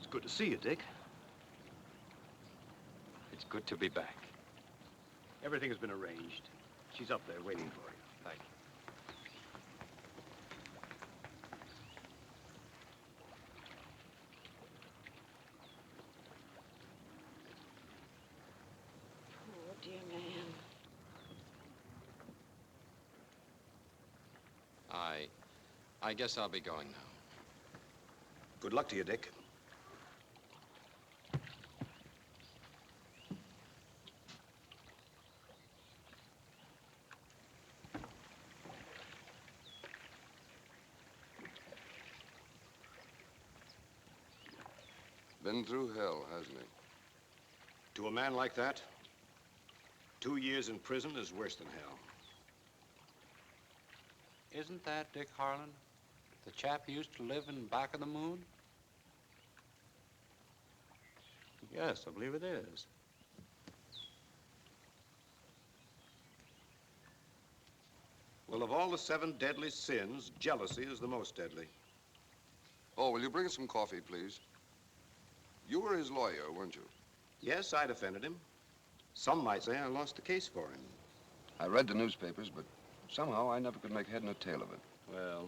Good to see you, Dick. It's good to be back. Everything has been arranged. She's up there waiting for you. Thank you. Poor dear man. I guess I'll be going now. Good luck to you, Dick. Been through hell, hasn't he? To a man like that, 2 years in prison is worse than hell. Isn't that Dick Harland? The chap who used to live in back of the moon? Yes, I believe it is. Well, of all the 7 deadly sins, jealousy is the most deadly. Oh, will you bring us some coffee, please? You were his lawyer, weren't you? Yes, I defended him. Some might say I lost the case for him. I read the newspapers, but somehow I never could make head nor tail of it. Well,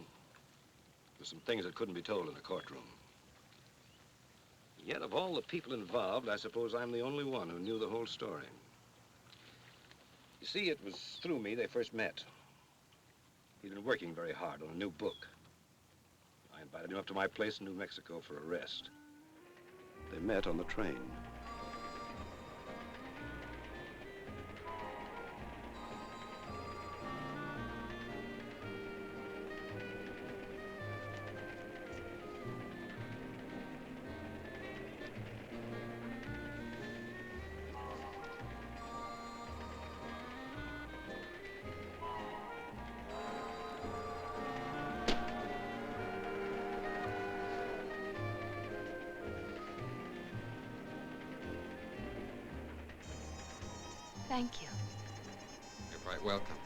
there's some things that couldn't be told in a courtroom. Yet, of all the people involved, I suppose I'm the only one who knew the whole story. You see, it was through me they first met. He'd been working very hard on a new book. I invited him up to my place in New Mexico for a rest. They met on the train. Thank you. You're quite welcome.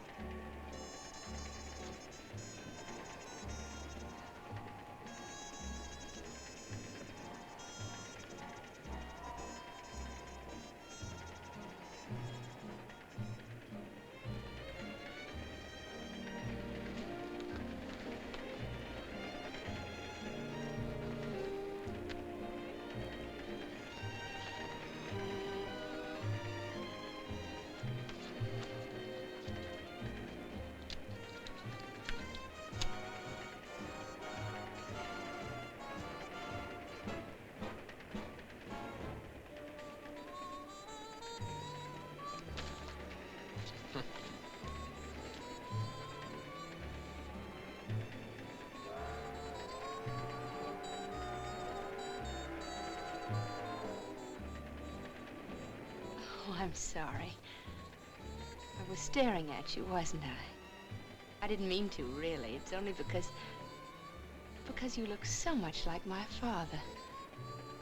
Oh, I'm sorry. I was staring at you, wasn't I? I didn't mean to, really. It's only because you look so much like my father.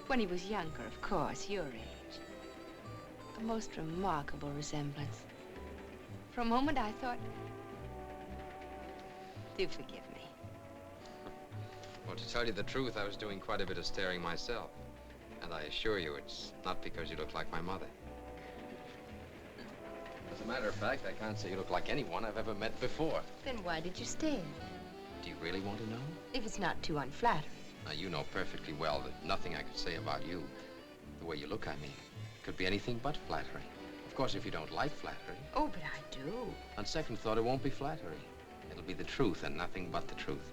When he was younger, of course, your age. A most remarkable resemblance. For a moment, I thought... Do forgive me. Well, to tell you the truth, I was doing quite a bit of staring myself. And I assure you, it's not because you look like my mother. As a matter of fact, I can't say you look like anyone I've ever met before. Then why did you stare? Do you really want to know? If it's not too unflattering. Now, you know perfectly well that nothing I could say about you, the way you look at me, could be anything but flattering. Of course, if you don't like flattery. Oh, but I do. On second thought, it won't be flattery. It'll be the truth and nothing but the truth.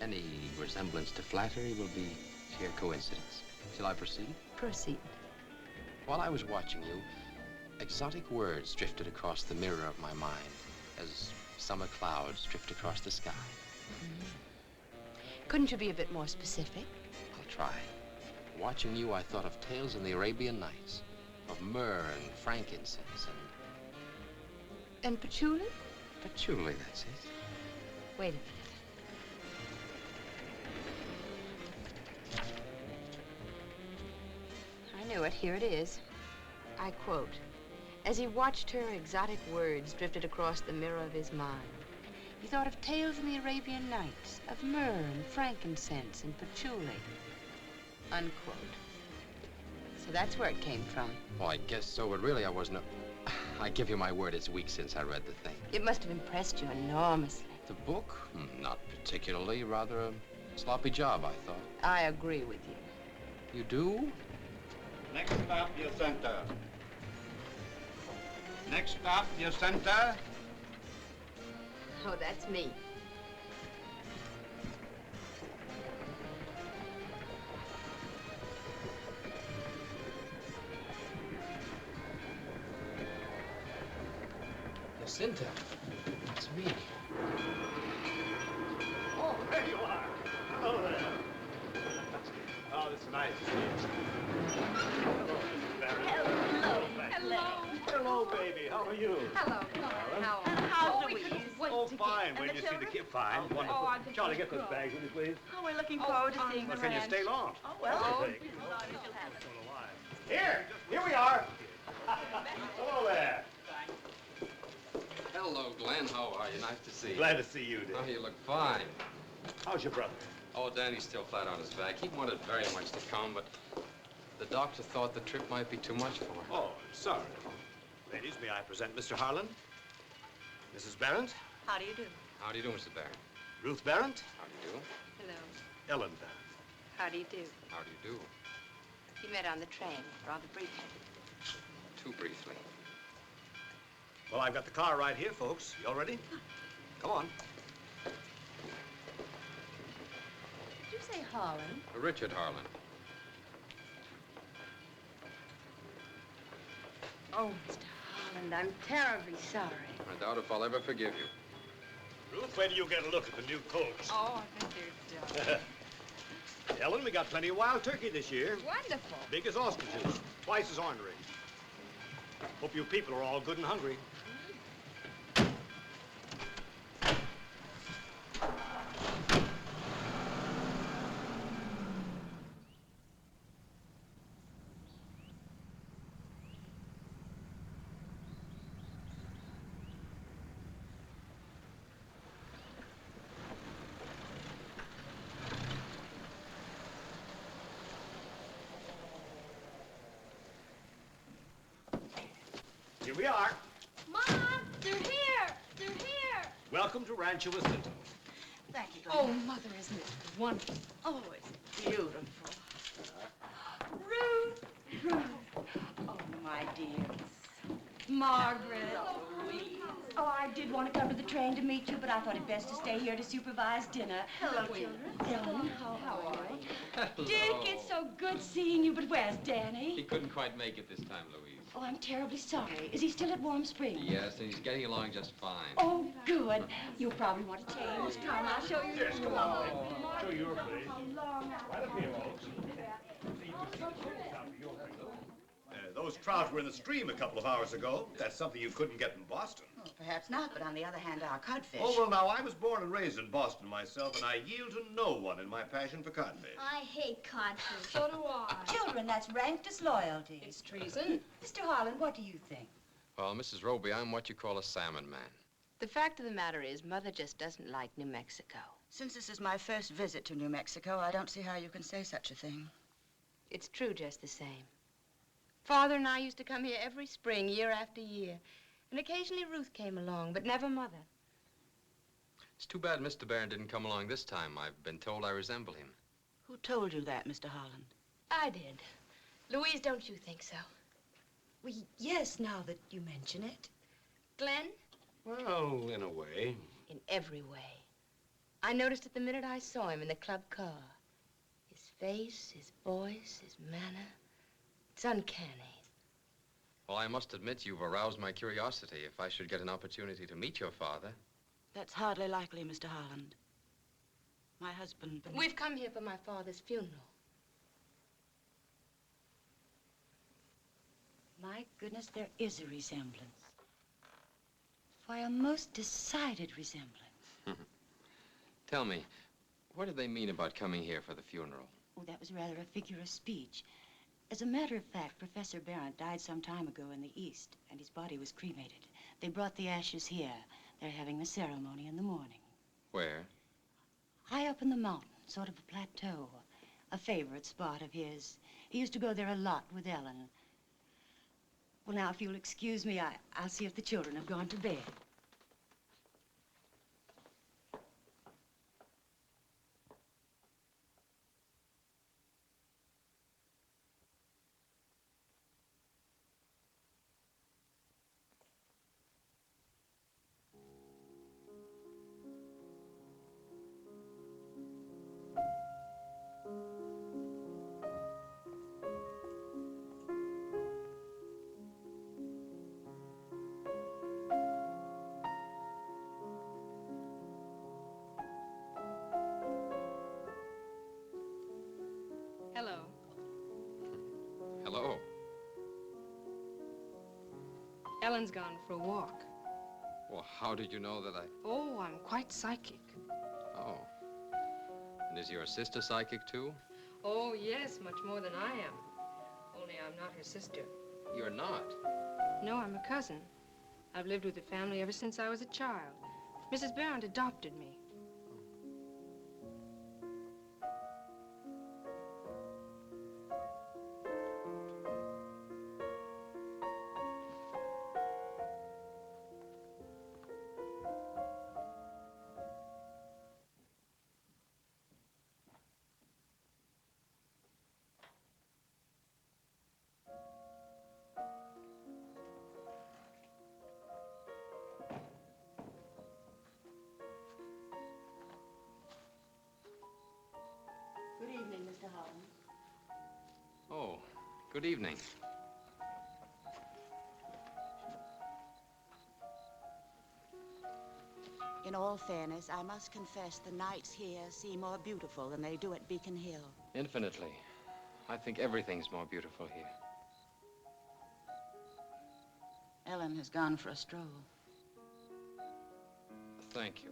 Any resemblance to flattery will be sheer coincidence. Shall I proceed? Proceed. While I was watching you, exotic words drifted across the mirror of my mind as summer clouds drift across the sky. Couldn't you be a bit more specific? I'll try. Watching you, I thought of tales in the Arabian Nights, of myrrh and frankincense And patchouli? patchouli, that's it. Wait a minute. I knew it. Here it is. I quote, "As he watched her, exotic words drifted across the mirror of his mind. He thought of tales in the Arabian Nights, of myrrh and frankincense and patchouli." Unquote. So that's where it came from. Well, I guess so, but really I wasn't I give you my word, it's weeks since I read the thing. It must have impressed you enormously. The book? Not particularly. Rather a sloppy job, I thought. I agree with you. You do? Next stop, your center. Next stop, your center. Oh, that's me. Jacinta, it's me. Oh, there you are. Hello there. Oh, this is nice to see you. Hello, Mrs. Berent. Hello. Hello, baby. How are you? Hello. How How's Louise? Oh, fine. When you see the kid, fine. Oh, Wonderful. I think Charlie, she's get those good. bags, will you, please? Oh, we're looking forward to seeing Well, the can you ranch. stay long? Oh, well. Here we are. Hello there. Hello, Glenn. How are you? Nice to see you. Glad to see you, Dick. Oh, you look fine. How's your brother? Oh, Danny's still flat on his back. He wanted very much to come, but the doctor thought the trip might be too much for him. Oh, sorry. Ladies, may I present Mr. Harland? Mrs. Berent? How do you do? How do you do, Mr. Barrett? Ruth Berent? How do you do? Hello. Ellen Berent. How do you do? How do you do? We met on the train, rather briefly. Too briefly. Well, I've got the car right here, folks. You all ready? Come on. Did you say Harland? Richard Harland. Oh, Mr. Harland, I'm terribly sorry. I doubt if I'll ever forgive you. Ruth, wait till you get a look at the new coats. Oh, I think they're Ellen, we got plenty of wild turkey this year. wonderful. Big as ostriches, twice as ornery. Hope you people are all good and hungry. Here we are. Mom, they're here. They're here. Welcome to Rancho Jacinto. Thank you, Glenn. Oh, Mother, isn't it wonderful? Oh, it's beautiful. Ruth. Oh, my dear. Margaret. Louise. Oh, I did want to come to the train to meet you, but I thought it best to stay here to supervise dinner. Hello, children. Ellen, how are you? Hello. Dick, it's so good seeing you, but where's He Danny? couldn't quite make it this time, Louise. Oh, I'm terribly sorry. Is he still at Warm Springs? Yes, and he's getting along just fine. Oh, good. You'll probably want to change. Come, I'll show you. Yes, come on. Show your place. Right up here, folks. Those trout were in the stream a couple of hours ago. That's something you couldn't get in Boston. Oh, perhaps not, but on the other hand, our codfish. Oh, well, now, I was born and raised in Boston myself, and I yield to no one in my passion for codfish. I hate codfish. So do I. Children, that's rank disloyalty. It's treason. Mr. Harland, what do you think? Well, Mrs. Roby, I'm what you call a salmon man. The fact of the matter is, Mother just doesn't like New Mexico. Since this is my first visit to New Mexico, I don't see how you can say such a thing. It's true just the same. Father and I used to come here every spring, year after year. And occasionally Ruth came along, but never Mother. It's too bad Mr. Berent didn't come along this time. I've been told I resemble him. Who told you that, Mr. Harland? I did. Louise, don't you think so? Well, yes, now that you mention it. Glen? Well, in a way. In every way. I noticed it the minute I saw him in the club car. His face, his voice, his manner. It's uncanny. Well, I must admit you've aroused my curiosity. If I should get an opportunity to meet your father. That's hardly likely, Mr. Harland. My husband... We've come here for my father's funeral. My goodness, there is a resemblance. Why, a most decided resemblance. Tell me, what did they mean about coming here for the funeral? Oh, that was rather a figure of speech. As a matter of fact, Professor Berent died some time ago in the East, and his body was cremated. They brought the ashes here. They're having the ceremony in the morning. Where? High up in the mountain, sort of a plateau. A favorite spot of his. He used to go there a lot with Ellen. Well, now, if you'll excuse me, I'll see if the children have gone to bed. Hello. Hello. Ellen's gone for a walk. Well, how did you know that I... Oh, I'm quite psychic. Oh. And is your sister psychic, too? Oh, yes, much more than I am. Only I'm not her sister. You're not. No, I'm a cousin. I've lived with the family ever since I was a child. Mrs. Berent adopted me. Good evening, Mr. Harland. Oh, good evening. In all fairness, I must confess the nights here seem more beautiful than they do at Beacon Hill. Infinitely. I think everything's more beautiful here. Ellen has gone for a stroll. Thank you.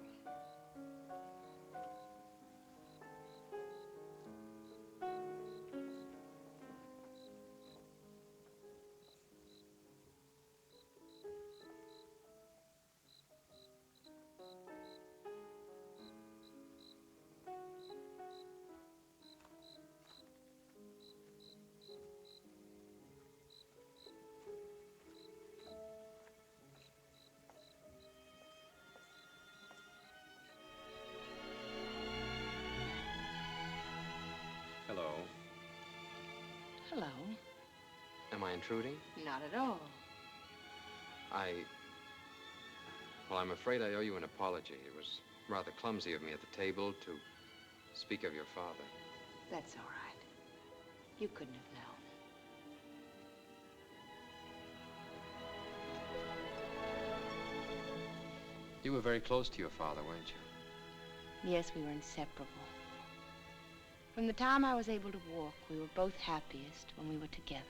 Hello. Hello. Am I intruding? Not at all. Well, I'm afraid I owe you an apology. It was rather clumsy of me at the table to speak of your father. That's all right. You couldn't have known. You were very close to your father, weren't you? Yes, we were inseparable. From the time I was able to walk, we were both happiest when we were together.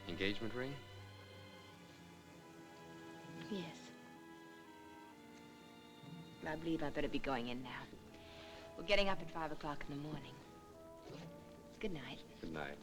Engagement ring? Yes. But I believe I better be going in now. We're getting up at 5 o'clock in the morning. Good night. Good night.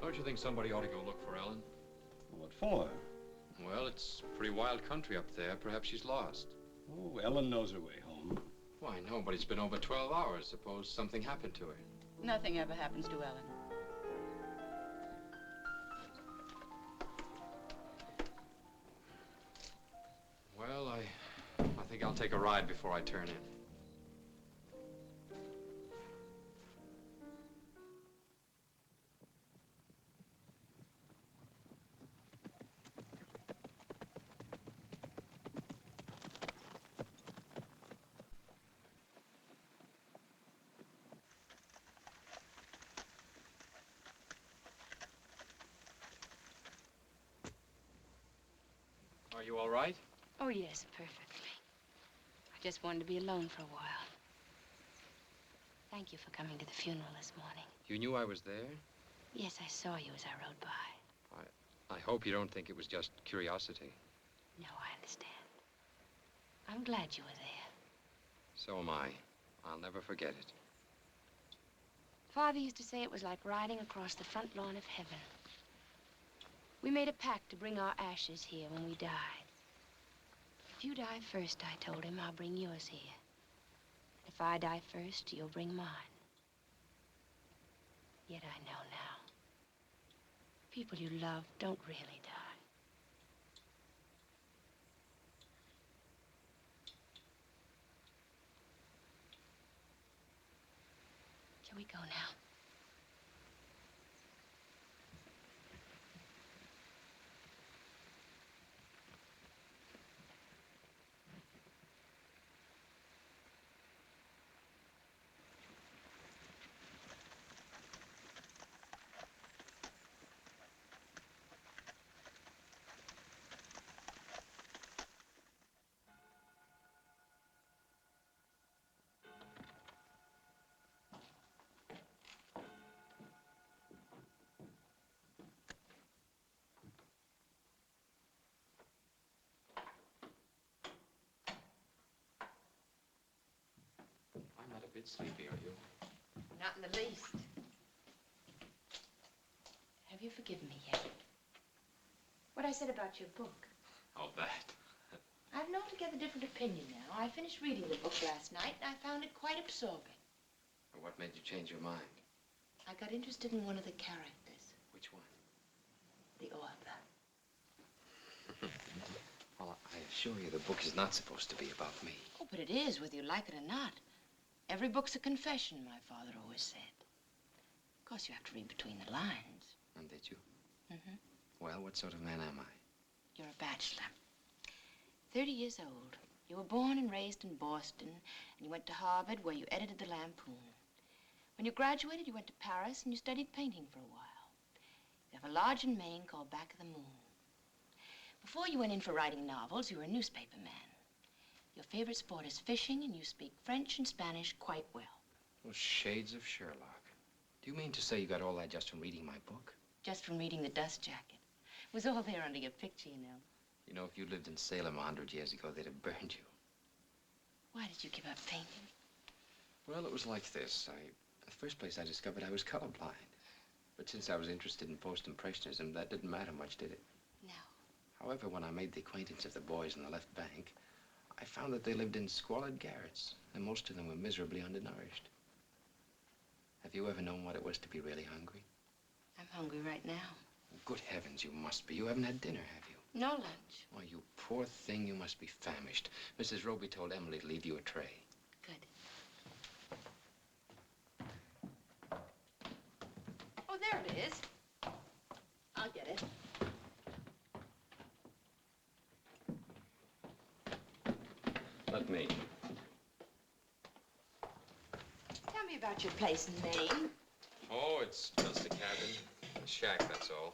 Don't you think somebody ought to go look for Ellen? What for? Well, it's pretty wild country up there. Perhaps she's lost. Oh, Ellen knows her way home. Well, I know, but it's been over 12 hours. Suppose something happened to her. Nothing ever happens to Ellen. Well, I think I'll take a ride before I turn in. Are you all right? Oh, yes, perfectly. I just wanted to be alone for a while. Thank you for coming to the funeral this morning. You knew I was there? Yes, I saw you as I rode by. I hope you don't think it was just curiosity. No, I understand. I'm glad you were there. So am I. I'll never forget it. Father used to say it was like riding across the front lawn of heaven. We made a pact to bring our ashes here when we died. If you die first, I told him, I'll bring yours here. If I die first, you'll bring mine. Yet I know now. People you love don't really die. Shall we go now? I'm not a bit sleepy, are you? Not in the least. Have you forgiven me yet? What I said about your book. Oh, that. I have an altogether different opinion now. I finished reading the book last night, and I found it quite absorbing. What made you change your mind? I got interested in one of the characters. Which one? The author. Well, I assure you the book is not supposed to be about me. Oh, but it is, whether you like it or not. Every book's a confession, my father always said. Of course, you have to read between the lines. And did you? Mm-hmm. Well, what sort of man am I? You're a bachelor. 30 years old. You were born and raised in Boston, and you went to Harvard, where you edited the Lampoon. When you graduated, you went to Paris, and you studied painting for a while. You have a lodge in Maine called Back of the Moon. Before you went in for writing novels, you were a newspaper man. Your favorite sport is fishing, and you speak French and Spanish quite well. Well, shades of Sherlock. Do you mean to say you got all that just from reading my book? Just from reading The Dust Jacket. It was all there under your picture, you know. You know, if you lived in Salem 100 years ago, they'd have burned you. Why did you give up painting? Well, it was like this. In the first place, I discovered I was colorblind. But since I was interested in post-impressionism, that didn't matter much, did it? No. However, when I made the acquaintance of the boys on the left bank, I found that they lived in squalid garrets, and most of them were miserably undernourished. Have you ever known what it was to be really hungry? I'm hungry right now. Good heavens, you must be. You haven't had dinner, have you? No lunch. Oh, you poor thing, you must be famished. Mrs. Robie told Emily to leave you a tray. Good. Oh, there it is. I'll get it. Let me. Tell me about your place in Maine. Oh, it's just a cabin. A shack, that's all.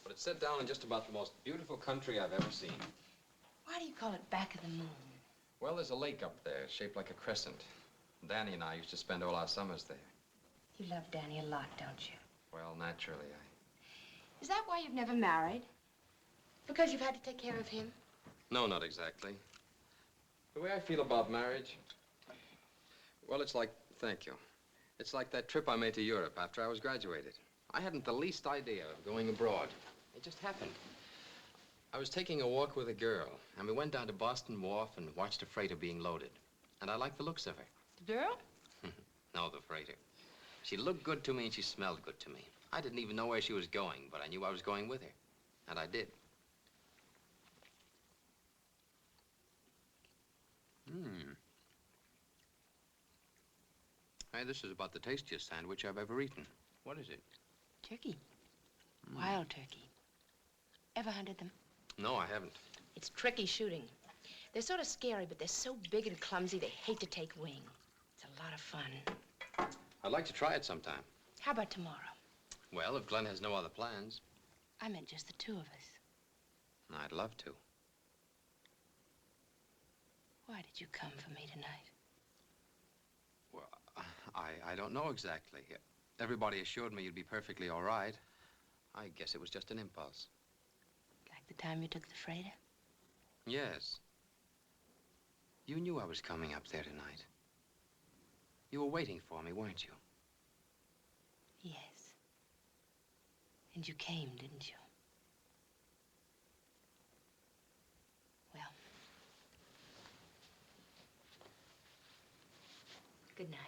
But it's set down in just about the most beautiful country I've ever seen. Why do you call it Back of the Moon? Well, there's a lake up there, shaped like a crescent. Danny and I used to spend all our summers there. You love Danny a lot, don't you? Well, naturally, Is that why you've never married? Because you've had to take care of him? No, not exactly. The way I feel about marriage, well, it's like, thank you. It's like that trip I made to Europe after I was graduated. I hadn't the least idea of going abroad. It just happened. I was taking a walk with a girl, and we went down to Boston Wharf and watched a freighter being loaded. And I liked the looks of her. The girl? No, the freighter. She looked good to me and she smelled good to me. I didn't even know where she was going, but I knew I was going with her. And I did. Hey, this is about the tastiest sandwich I've ever eaten. What is it? Turkey. Wild turkey. Ever hunted them? No, I haven't. It's tricky shooting. They're sort of scary, but they're so big and clumsy, they hate to take wing. It's a lot of fun. I'd like to try it sometime. How about tomorrow? Well, if Glen has no other plans. I meant just the two of us. I'd love to. Why did you come for me tonight? Well, I don't know exactly. Everybody assured me you'd be perfectly all right. I guess it was just an impulse. Like the time you took the freighter? Yes. You knew I was coming up there tonight. You were waiting for me, weren't you? Yes. And you came, didn't you? Well. Good night.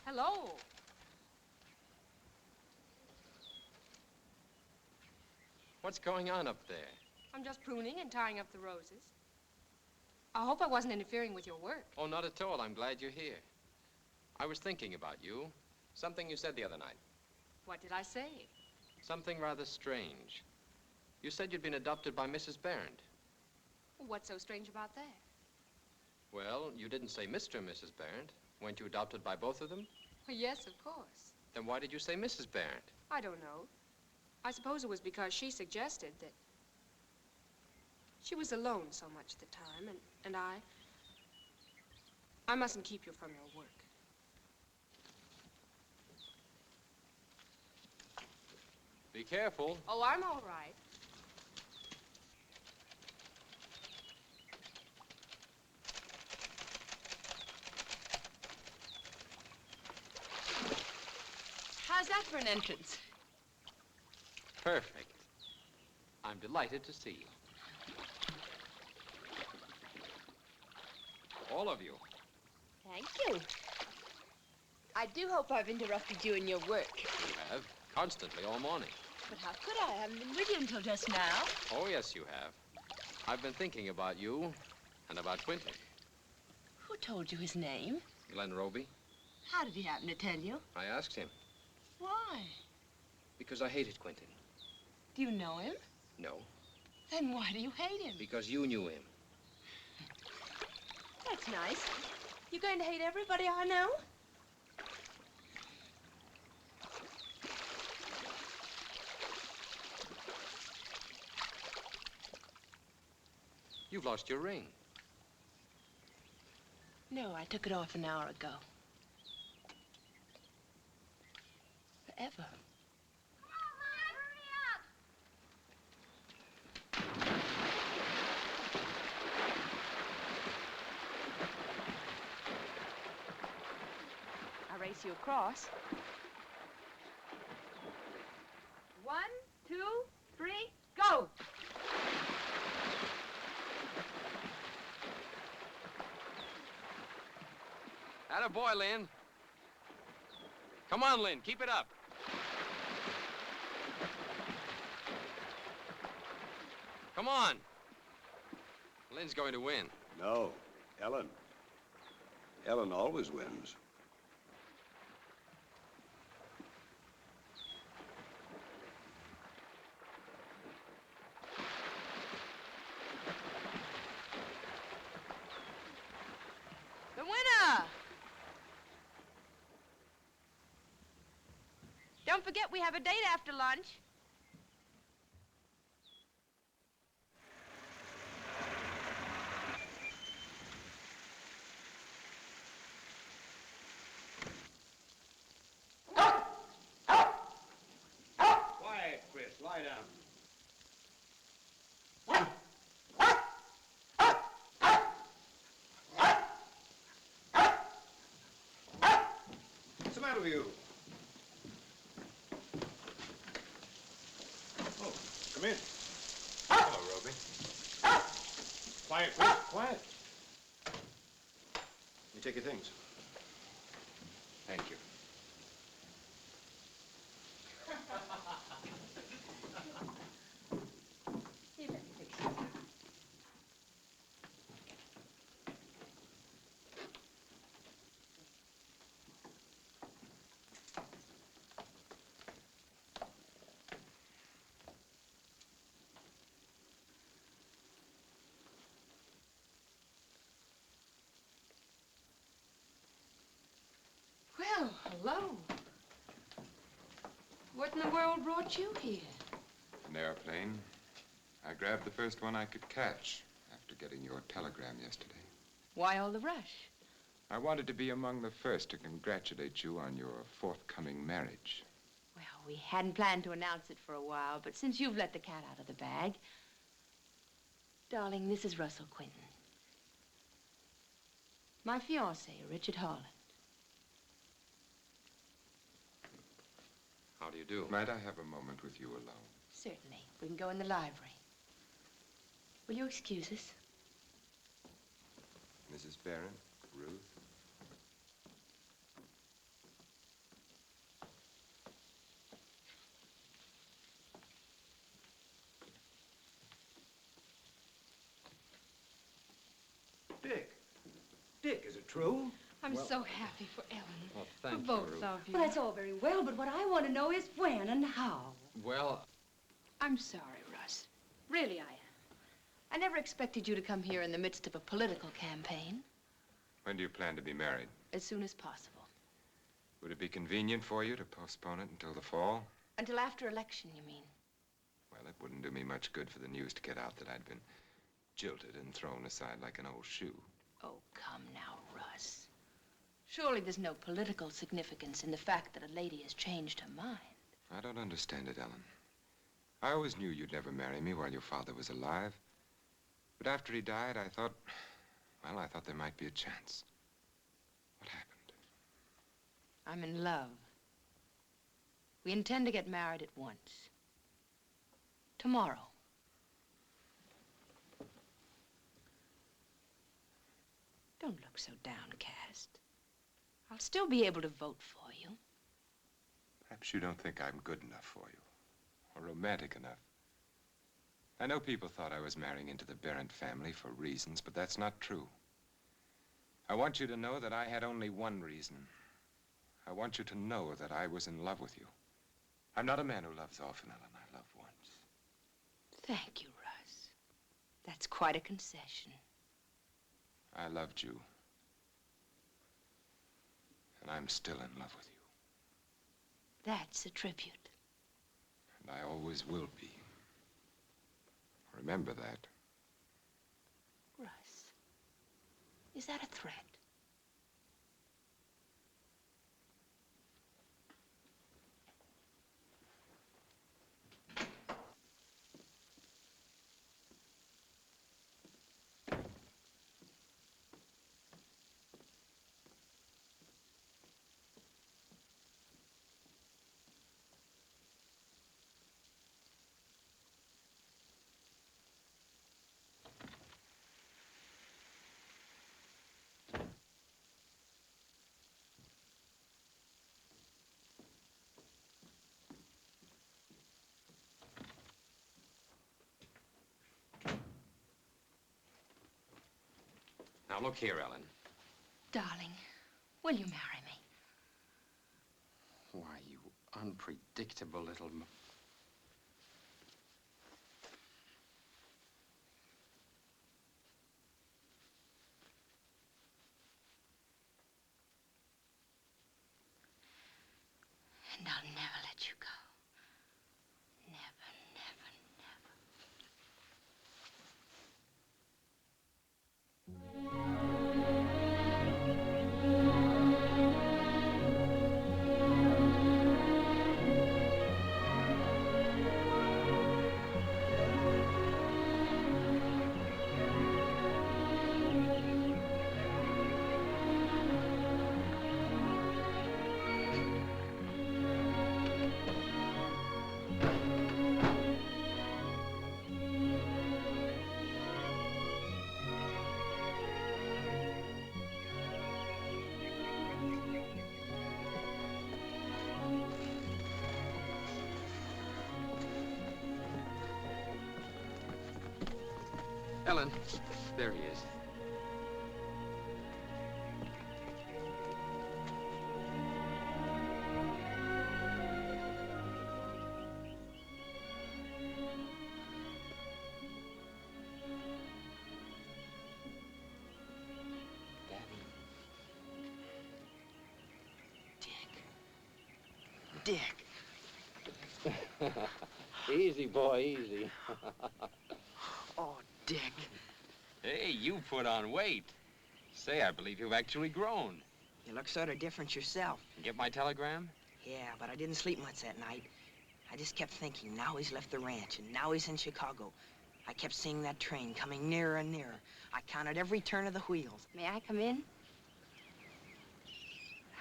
Hello. What's going on up there? I'm just pruning and tying up the roses. I hope I wasn't interfering with your work. Oh, not at all. I'm glad you're here. I was thinking about you. Something you said the other night. What did I say? Something rather strange. You said you'd been adopted by Mrs. Berent. What's so strange about that? Well, you didn't say Mr. and Mrs. Berent. Weren't you adopted by both of them? Well, yes, of course. Then why did you say Mrs. Berent? I don't know. I suppose it was because she suggested that... She was alone so much of the time, and I mustn't keep you from your work. Be careful. Oh, I'm all right. How's that for an entrance? Perfect. I'm delighted to see you. All of you. Thank you. I do hope I've interrupted you in your work. You have. Constantly, all morning. But how could I? I haven't been with you until just now. Oh, yes, you have. I've been thinking about you and about Quentin. Who told you his name? Glen Robie. How did he happen to tell you? I asked him. Why? Because I hated Quentin. Do you know him? No, Then why do you hate him? because you knew him. That's nice. You going to hate everybody I know? You've lost your ring. No, I took it off an hour ago. Forever. I'll race you across. 1, 2, 3, go! Atta boy, Lynn. Come on, Lynn, keep it up. Come on. Lynn's going to win. No, Ellen. Ellen always wins. The winner! Don't forget we have a date after lunch. Quiet, Chris. Lie down. What's the matter with you? Oh, come in. Hello, Robie. Quiet, Chris. Quiet. You take your things. Thank you. Well, hello. What in the world brought you here? An airplane. I grabbed the first one I could catch after getting your telegram yesterday. Why all the rush? I wanted to be among the first to congratulate you on your forthcoming marriage. Well, we hadn't planned to announce it for a while, but since you've let the cat out of the bag... Darling, this is Russell Quentin. My fiancé, Richard Harland. How do you do? Might I have a moment with you alone? Certainly. We can go in the library. Will you excuse us? Mrs. Berent, Ruth. Dick. Dick, is it true? I'm so happy for Ellen. Well, For thank you, both Ruth. of you. Well, that's all very well, but what I want to know is when and how. Well, I'm sorry, Russ. Really, I am. I never expected you to come here in the midst of a political campaign. When do you plan to be married? As soon as possible. Would it be convenient for you to postpone it until the fall? Until after election, you mean? Well, it wouldn't do me much good for the news to get out that I'd been jilted and thrown aside like an old shoe. Oh, come now, Russ. Surely there's no political significance in the fact that a lady has changed her mind. I don't understand it, Ellen. I always knew you'd never marry me while your father was alive. But after he died, I thought there might be a chance. What happened? I'm in love. We intend to get married at once. Tomorrow. Don't look so downcast. I'll still be able to vote for you. Perhaps you don't think I'm good enough for you, or romantic enough. I know people thought I was marrying into the Berent family for reasons, but that's not true. I want you to know that I had only one reason. I want you to know that I was in love with you. I'm not a man who loves often, Ellen. I love once. Thank you, Russ. That's quite a concession. I loved you. And I'm still in love with you. That's a tribute. And I always will be. Remember that. Russ, is that a threat? Now, look here, Ellen. Darling, will you marry me? Why, you unpredictable little... And I'll never let you go. Never, never, never. Ellen, there he is. Dick. Easy, boy, easy. Oh, Dick. Hey, you put on weight. Say, I believe you've actually grown. You look sort of different yourself. Get my telegram? Yeah, but I didn't sleep much that night. I just kept thinking, now he's left the ranch, and now he's in Chicago. I kept seeing that train coming nearer and nearer. I counted every turn of the wheels. May I come in?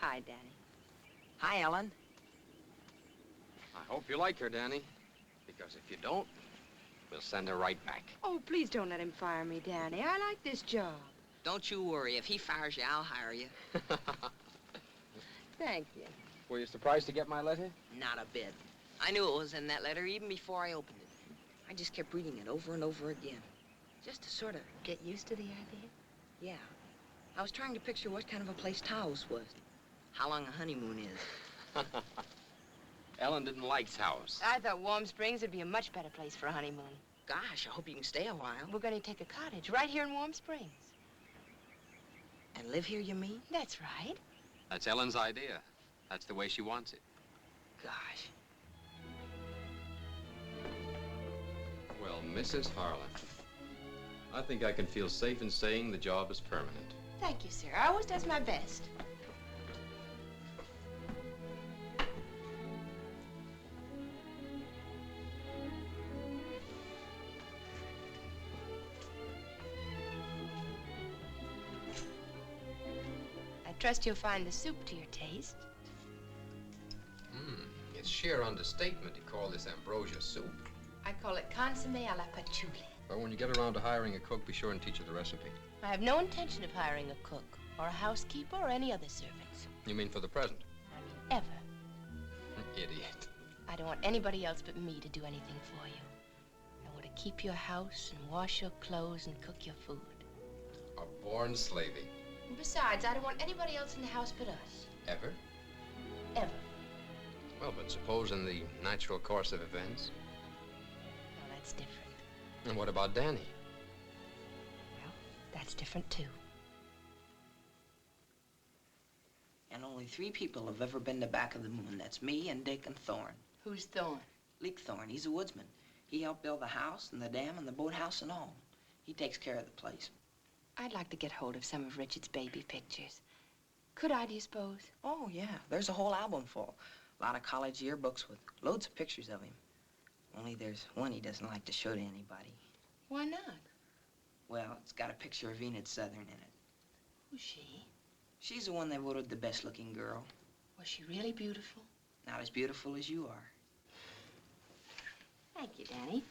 Hi, Danny. Hi, Ellen. I hope you like her, Danny. Because if you don't, we'll send her right back. Oh, please don't let him fire me, Danny. I like this job. Don't you worry. If he fires you, I'll hire you. Thank you. Were you surprised to get my letter? Not a bit. I knew it was in that letter even before I opened it. I just kept reading it over and over again. Just to sort of Get used to the idea? yeah. I was trying to picture what kind of a place Taos was. How long a honeymoon is. Ellen didn't like Taos. I thought Warm Springs would be a much better place for a honeymoon. Gosh, I hope you can stay a while. We're going to take a cottage right here in Warm Springs. And live here, you mean? That's right. That's Ellen's idea. That's the way she wants it. Gosh. Well, Mrs. Harland, I think I can feel safe in saying the job is permanent. Thank you, sir. I always does my best. I trust you'll find the soup to your taste. It's sheer understatement to call this ambrosia soup. I call it consomme à la patchouli. But when you get around to hiring a cook, be sure and teach her the recipe. I have no intention of hiring a cook, or a housekeeper, or any other servants. You mean for the present? I mean, ever. Idiot. I don't want anybody else but me to do anything for you. I want to keep your house and wash your clothes and cook your food. A born slavey. And besides, I don't want anybody else in the house but us. Ever? Ever. Well, but suppose in the natural course of events? No, that's different. And what about Danny? Well, that's different too. And only 3 people have ever been to Back of the Moon. That's me and Dick and Thorne. Who's Thorne? Leek Thorne. He's a woodsman. He helped build the house and the dam and the boathouse and all. He takes care of the place. I'd like to get hold of some of Richard's baby pictures. Could I, do you suppose? Oh, yeah. There's a whole album full. A lot of college yearbooks with loads of pictures of him. Only there's one he doesn't like to show to anybody. Why not? Well, it's got a picture of Enid Southern in it. Who's she? She's the one they voted the best-looking girl. Was she really beautiful? Not as beautiful as you are. Thank you, Danny.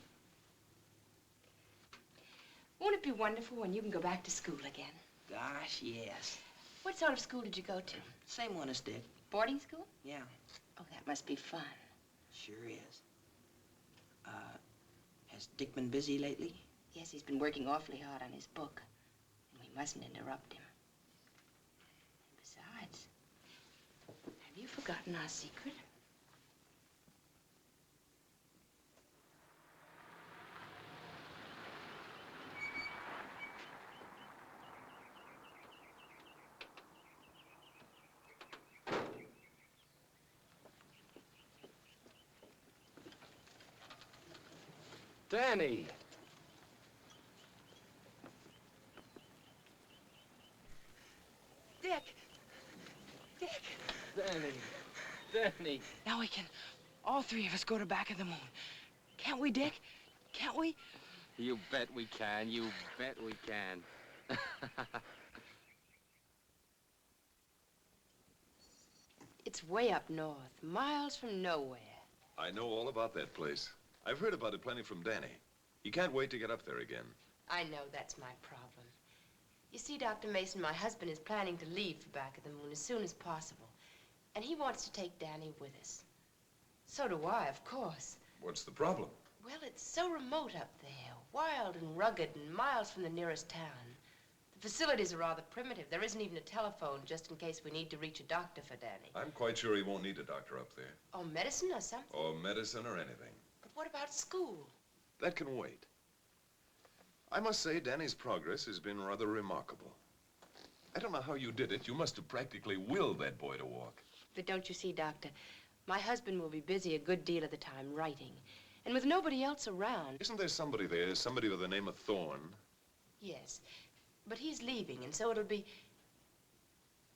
Won't it be wonderful when you can go back to school again? Gosh, yes. What sort of school did you go to? Same one as Dick. Boarding school? Yeah, Oh, that must be fun. sure is. Has Dick been busy lately? Yes, he's been working awfully hard on his book. And we mustn't interrupt him. And besides, have you forgotten our secret? Danny! Dick! Dick! Danny! Now we can, all 3 of us, go to Back of the Moon. Can't we, Dick? Can't we? You bet we can. You bet we can. It's way up north, miles from nowhere. I know all about that place. I've heard about it plenty from Danny. He can't wait to get up there again. I know that's my problem. You see, Dr. Mason, my husband is planning to leave for Back of the Moon as soon as possible. And he wants to take Danny with us. So do I, of course. What's the problem? Well, it's so remote up there, wild and rugged and miles from the nearest town. The facilities are rather primitive. There isn't even a telephone just in case we need to reach a doctor for Danny. I'm quite sure he won't need a doctor up there. Or medicine or something. Or medicine or anything. But what about school? That can wait. I must say Danny's progress has been rather remarkable. I don't know how you did it. You must have practically willed that boy to walk. But don't you see, Doctor, my husband will be busy a good deal of the time writing. And with nobody else around. Isn't there somebody there, somebody with the name of Thorne? Yes, but he's leaving, and so it'll be...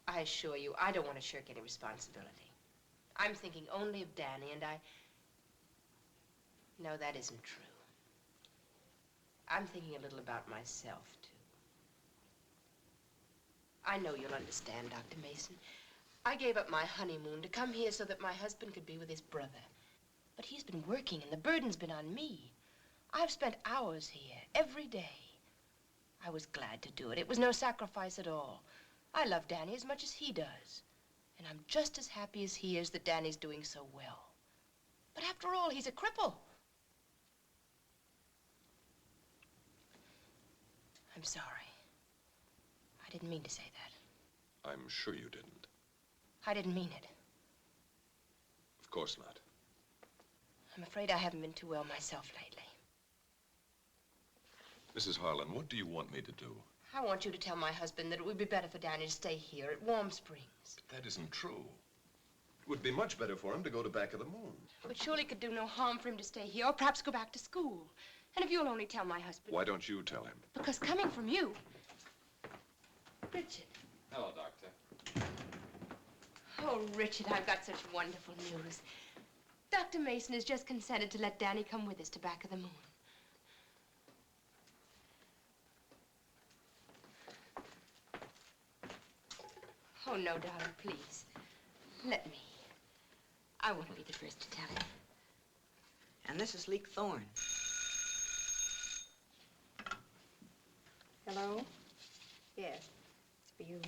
I assure you, I don't want to shirk any responsibility. I'm thinking only of Danny, and I... No, that isn't true. I'm thinking a little about myself, too. I know you'll understand, Dr. Mason. I gave up my honeymoon to come here so that my husband could be with his brother. But he's been working, and the burden's been on me. I've spent hours here, every day. I was glad to do it. It was no sacrifice at all. I love Danny as much as he does. And I'm just as happy as he is that Danny's doing so well. But after all, he's a cripple. I'm sorry. I didn't mean to say that. I'm sure you didn't. I didn't mean it. Of course not. I'm afraid I haven't been too well myself lately. Mrs. Harland, what do you want me to do? I want you to tell my husband that it would be better for Danny to stay here at Warm Springs. But that isn't true. It would be much better for him to go to Back of the Moon. But surely it could do no harm for him to stay here, or perhaps go back to school. And if you'll only tell my husband. Why don't you tell him? Because coming from you. Richard. Hello, Doctor. Oh, Richard, I've got such wonderful news. Dr. Mason has just consented to let Danny come with us to Back of the Moon. Oh, no, darling, please. Let me. I want to be the first to tell him. And this is Leek Thorne. Hello? Yes, it's for you.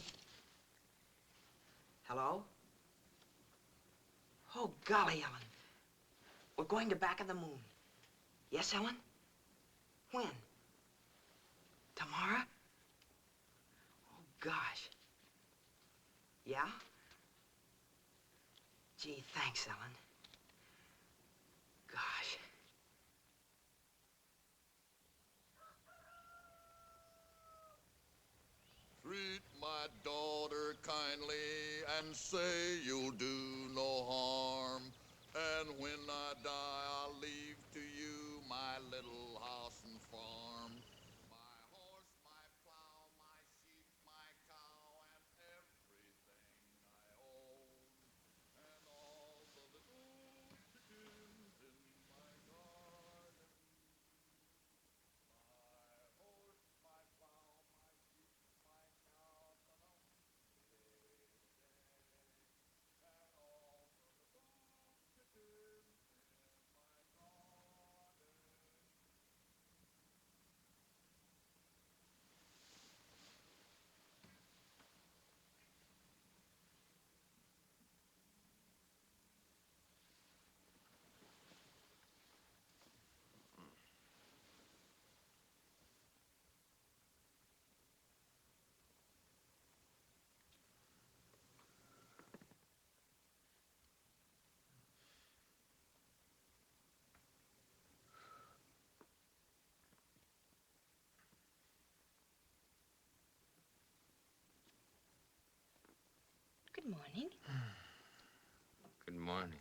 Hello? Oh, golly, Ellen. We're going to Back of the Moon. Yes, Ellen? When? Tomorrow? Oh, gosh. Yeah? Gee, thanks, Ellen. Gosh. Treat my daughter kindly and say you'll do no harm. And when I die, I'll leave to you my little house and farm. My horse, my plow, my sheep, my cow, and everything I own. And all the little chickens in my garden. My horse, my plow, my sheep, my cow, and all the little chickens in my garden. Good morning. Good morning.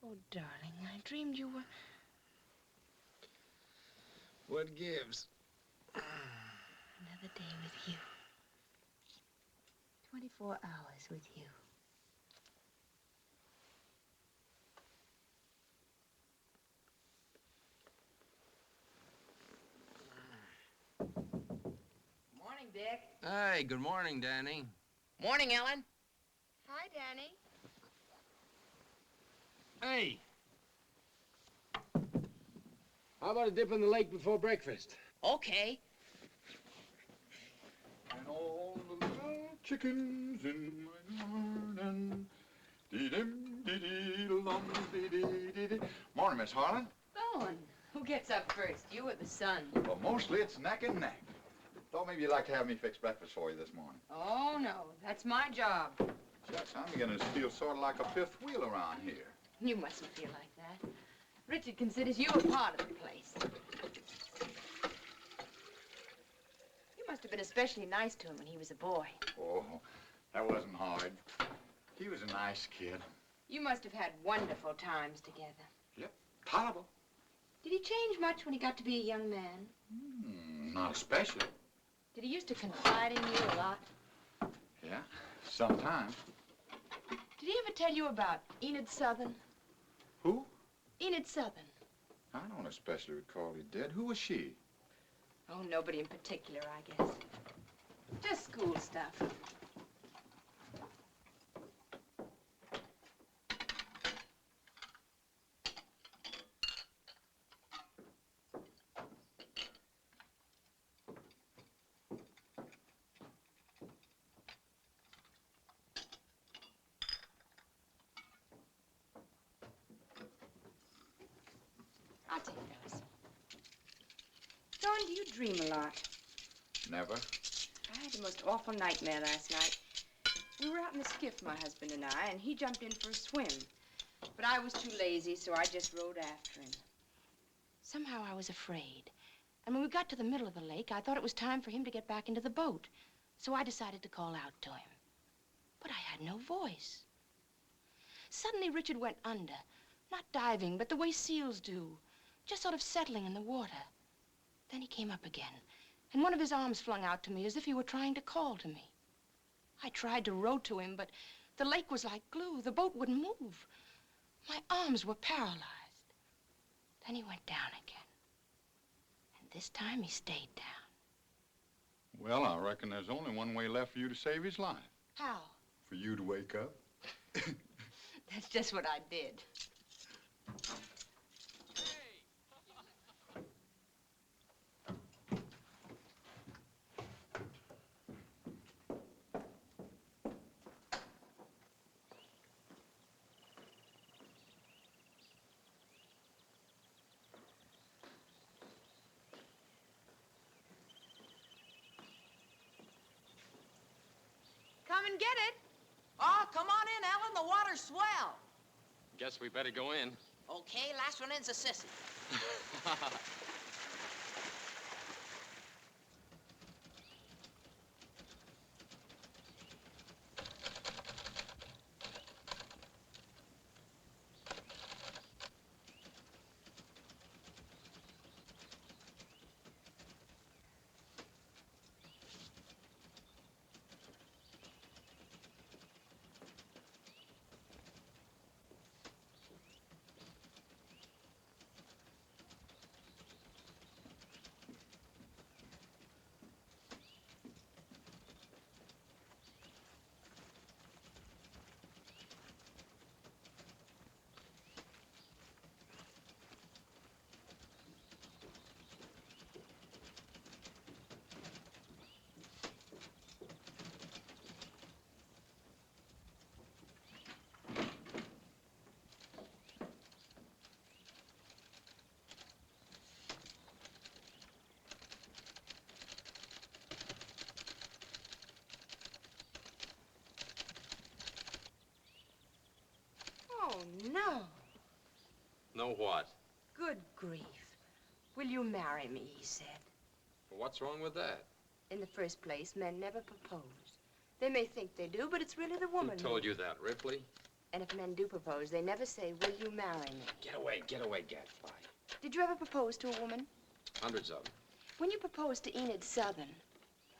Oh, darling, I dreamed you were... What gives? Another day with you. 24 hours with you. Morning, Dick. Hey, good morning, Danny. Morning, Ellen. Hi, Danny. Hey. How about a dip in the lake before breakfast? Okay. And all the little chickens in my garden. Dee-dim, dee-dee-dum, dee-dee-dee-dee. Morning, Miss Harland. Bowen, who gets up first, you or the sun? Well, mostly it's neck and neck. Thought maybe you'd like to have me fix breakfast for you this morning. Oh, no, that's my job. Shucks, I'm beginning to feel sort of like a fifth wheel around here. You mustn't feel like that. Richard considers you a part of the place. You must have been especially nice to him when he was a boy. Oh, that wasn't hard. He was a nice kid. You must have had wonderful times together. Yep, tolerable. Did he change much when he got to be a young man? Not especially. Did he used to confide in you a lot? Yeah, sometimes. Did he ever tell you about Enid Southern? Who? Enid Southern. I don't especially recall he did. Who was she? Oh, nobody in particular, I guess. Just school stuff. I'll take those. Dawn, do you dream a lot? Never. I had the most awful nightmare last night. We were out in the skiff, my husband and I, and he jumped in for a swim. But I was too lazy, so I just rode after him. Somehow I was afraid. And when we got to the middle of the lake, I thought it was time for him to get back into the boat. So I decided to call out to him. But I had no voice. Suddenly, Richard went under. Not diving, but the way seals do. just sort of settling in the water. Then he came up again, and one of his arms flung out to me as if he were trying to call to me. I tried to row to him, but the lake was like glue. The boat wouldn't move. My arms were paralyzed. Then he went down again. And this time he stayed down. Well, I reckon there's only one way left for you to save his life. How? For you to wake up. That's just what I did. Come and get it. Oh, come on in, Ellen. The water's swell. Guess we better go in. Okay, last one in's a sissy. Oh, no. Know what? Good grief. Will you marry me, he said. Well, what's wrong with that? In the first place, men never propose. They may think they do, but it's really the woman Who told you that, Ripley? And if men do propose, they never say, will you marry me? Get away, gadfly. Did you ever propose to a woman? Hundreds of them. When you proposed to Enid Southern,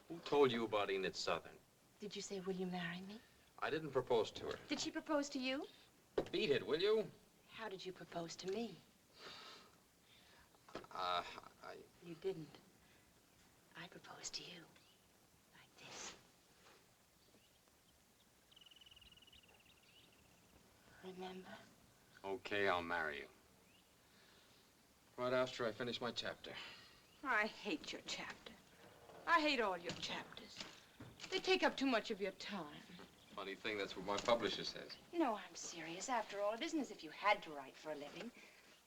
Who told you about Enid Southern? did you say, will you marry me? I didn't propose to her. Did she propose to you? Beat it, will you? How did you propose to me? I... You didn't. I proposed to you. Like this. Remember? Okay, I'll marry you. Right after I finish my chapter. I hate your chapter. I hate all your chapters. They take up too much of your time. Funny thing, that's what my publisher says. No, I'm serious. After all, it isn't as if you had to write for a living.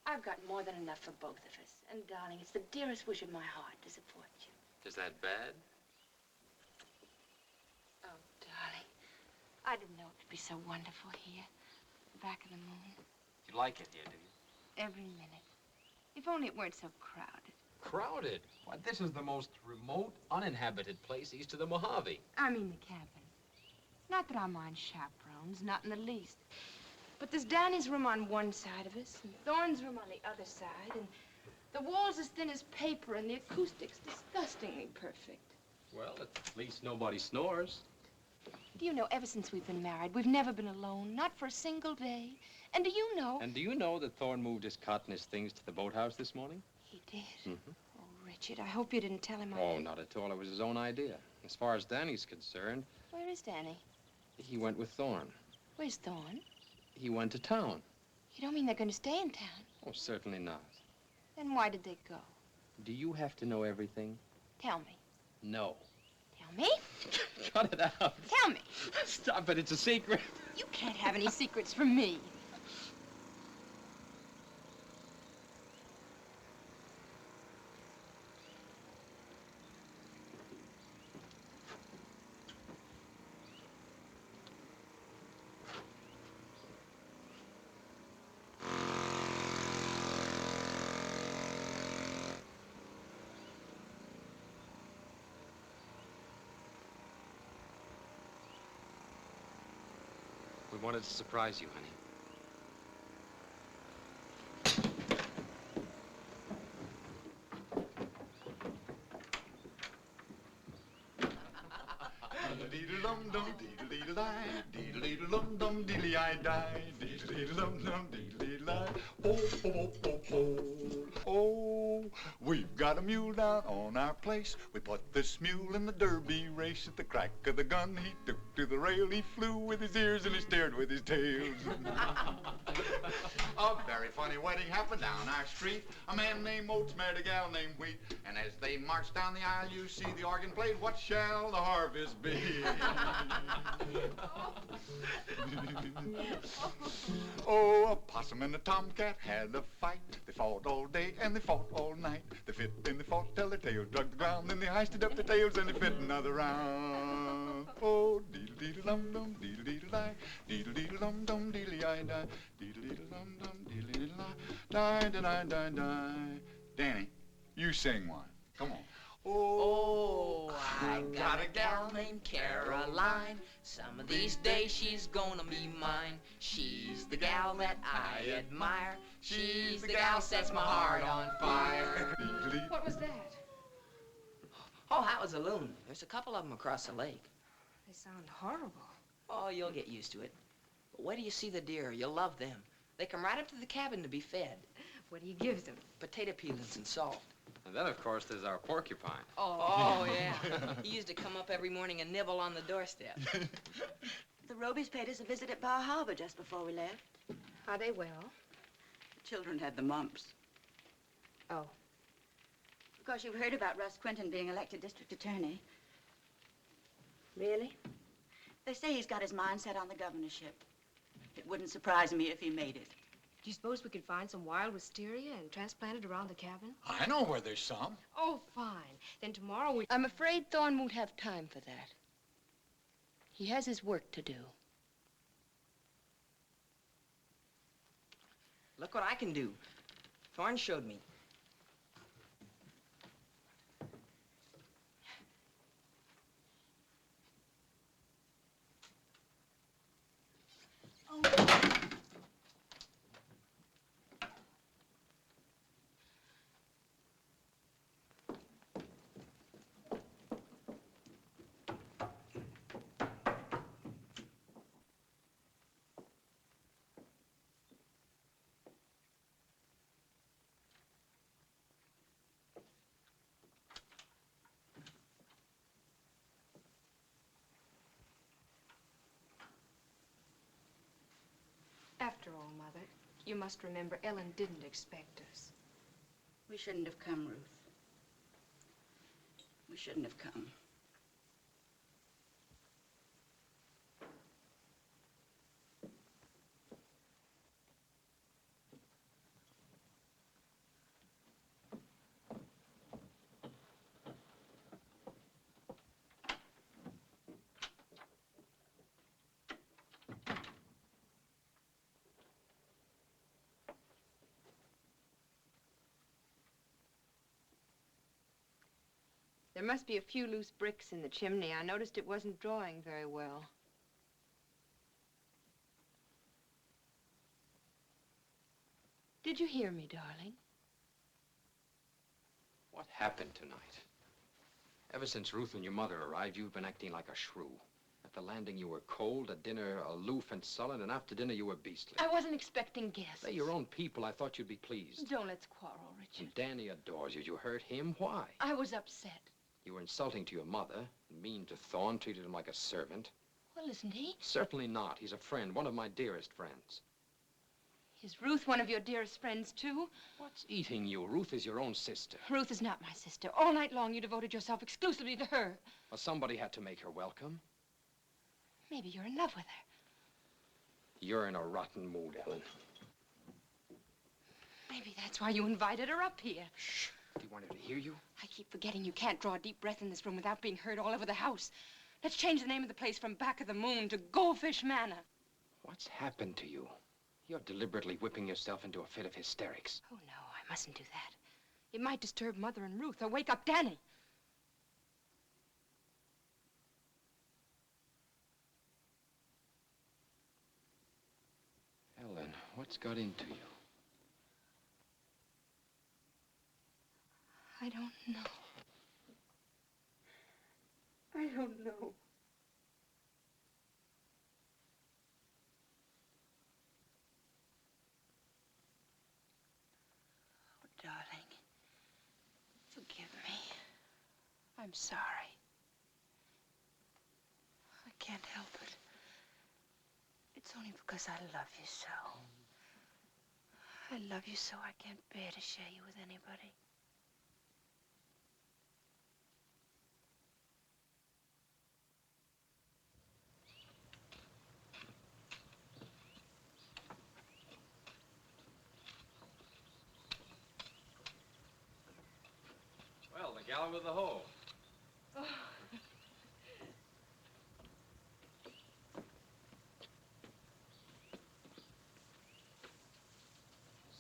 I've got more than enough for both of us. And, darling, it's the dearest wish of my heart to support you. Is that bad? Oh, darling, I didn't know it could be so wonderful here, back in the moon. You like it here, do you? Every minute. If only it weren't so crowded. Crowded? Why, this is the most remote, uninhabited place east of the Mojave. I mean the cabin. Not that I mind chaperones, not in the least. But there's Danny's room on one side of us, and Thorne's room on the other side, and the walls as thin as paper, and the acoustics disgustingly perfect. Well, at least nobody snores. Do you know, ever since we've been married, we've never been alone, not for a single day. And do you know... And do you know that Thorne moved his cot and his things to the boathouse this morning? He did? Mm-hmm. Oh, Richard, I hope you didn't tell him Oh, not at all. It was his own idea. As far as Danny's concerned... Where is Danny? He went with Thorne. Where's Thorne? He went to town. You don't mean they're going to stay in town? Oh, certainly not. Then why did they go? Do you have to know everything? Tell me. No. Tell me? Cut it out. Tell me. Stop it. It's a secret. You can't have any secrets from me. We wanted to surprise you, honey. Deedle-dum-dum, deedle-deedle-die, deedle-deedle-dum-dum, deedle-I-die, deedle-deedle-dum-dum, deedle-deedle-die. Oh, oh, oh, oh, oh, oh. We've got a mule down on our place. We put this mule in the derby race. At the crack of the gun, he took to the rail. He flew with his ears and he stared with his tail. A very funny wedding happened down our street. A man named Oates married a gal named Wheat. And as they marched down the aisle, you see the organ played, "What shall the harvest be?" Oh, a possum and a tomcat had a fight. They fought all day and they fought all night. They fit and they fought till their tails dug the ground. Then they hoisted up their tails and they fit another round. Oh, deedle-deedle-dum-dum, deedle-deedle-die, deedle-deedle-dum-dum, deedle-I-die, deedle-deedle-dum-dum, deedle-deedle-die, die-da-die-die-die. Danny, you sing one. Come on. Oh, I got a gal named Caroline. Some of these days she's gonna be mine. She's the gal that I admire. She's the gal sets my heart on fire. What was that? Oh, that was a loon. There's a couple of them across the lake. They sound horrible. Oh, you'll get used to it. But wait till you see the deer. You'll love them. They come right up to the cabin to be fed. What do you give them? Potato peelings and salt. And then, of course, there's our porcupine. Oh, yeah. He used to come up every morning and nibble on the doorstep. The Robies paid us a visit at Bar Harbor just before we left. Are they well? The children had the mumps. Oh. Of course, you've heard about Russ Quinton being elected district attorney. Really? They say he's got his mind set on the governorship. It wouldn't surprise me if he made it. Do you suppose we could find some wild wisteria and transplant it around the cabin? I know where there's some. Oh, fine. Then tomorrow we... I'm afraid Thorne won't have time for that. He has his work to do. Look what I can do. Thorne showed me. After all, Mother, you must remember Ellen didn't expect us. We shouldn't have come, Ruth. We shouldn't have come. There must be a few loose bricks in the chimney. I noticed it wasn't drawing very well. Did you hear me, darling? What happened tonight? Ever since Ruth and your mother arrived, you've been acting like a shrew. At the landing, you were cold. At dinner, aloof and sullen. And after dinner, you were beastly. I wasn't expecting guests. They're your own people. I thought you'd be pleased. Don't let's quarrel, Richard. And Danny adores you. You hurt him. Why? I was upset. You were insulting to your mother, mean to Thorne, treated him like a servant. Well, isn't he? Certainly not. He's a friend, one of my dearest friends. Is Ruth one of your dearest friends, too? What's eating you? Ruth is your own sister. Ruth is not my sister. All night long, you devoted yourself exclusively to her. Well, somebody had to make her welcome. Maybe you're in love with her. You're in a rotten mood, Ellen. Maybe that's why you invited her up here. Shh. Do you want her to hear you? I keep forgetting you can't draw a deep breath in this room without being heard all over the house. Let's change the name of the place from Back of the Moon to Goldfish Manor. What's happened to you? You're deliberately whipping yourself into a fit of hysterics. Oh, no, I mustn't do that. It might disturb Mother and Ruth or wake up Danny. Ellen, what's got into you? I don't know. I don't know. I'm sorry. I can't help it. It's only because I love you so. I love you so I can't bear to share you with anybody. Well, the gal with the hoe. Oh.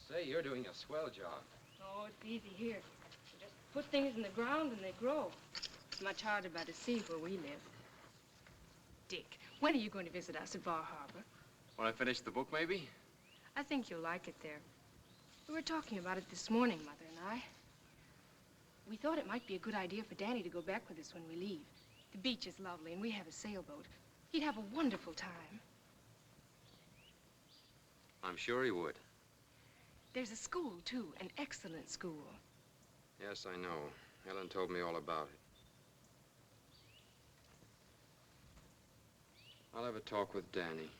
Say, you're doing a swell job. Oh, it's easy here. You just put things in the ground and they grow. It's much harder by the sea where we live. Dick, when are you going to visit us at Bar Harbor? When I finish the book, maybe? I think you'll like it there. We were talking about it this morning, Mother and I. We thought it might be a good idea for Danny to go back with us when we leave. The beach is lovely and we have a sailboat. He'd have a wonderful time. I'm sure he would. There's a school, too, an excellent school. Yes, I know. Ellen told me all about it. I'll have a talk with Danny.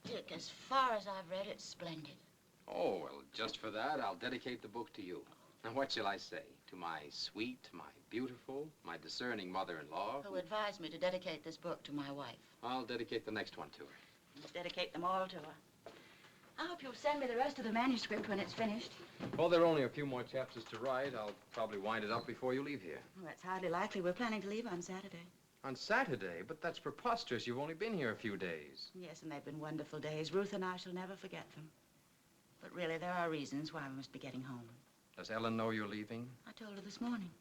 Dick, as far as I've read, it's splendid. Oh, well, just for that, I'll dedicate the book to you. Now, what shall I say? To my sweet, my beautiful, my discerning mother-in-law? Who advised me to dedicate this book to my wife. I'll dedicate the next one to her. Let's dedicate them all to her. I hope you'll send me the rest of the manuscript when it's finished. Well, there are only a few more chapters to write. I'll probably wind it up before you leave here. Well, that's hardly likely. We're planning to leave on Saturday. On Saturday? But that's preposterous. You've only been here a few days. Yes, and they've been wonderful days. Ruth and I shall never forget them. But really, there are reasons why we must be getting home. Does Ellen know you're leaving? I told her this morning.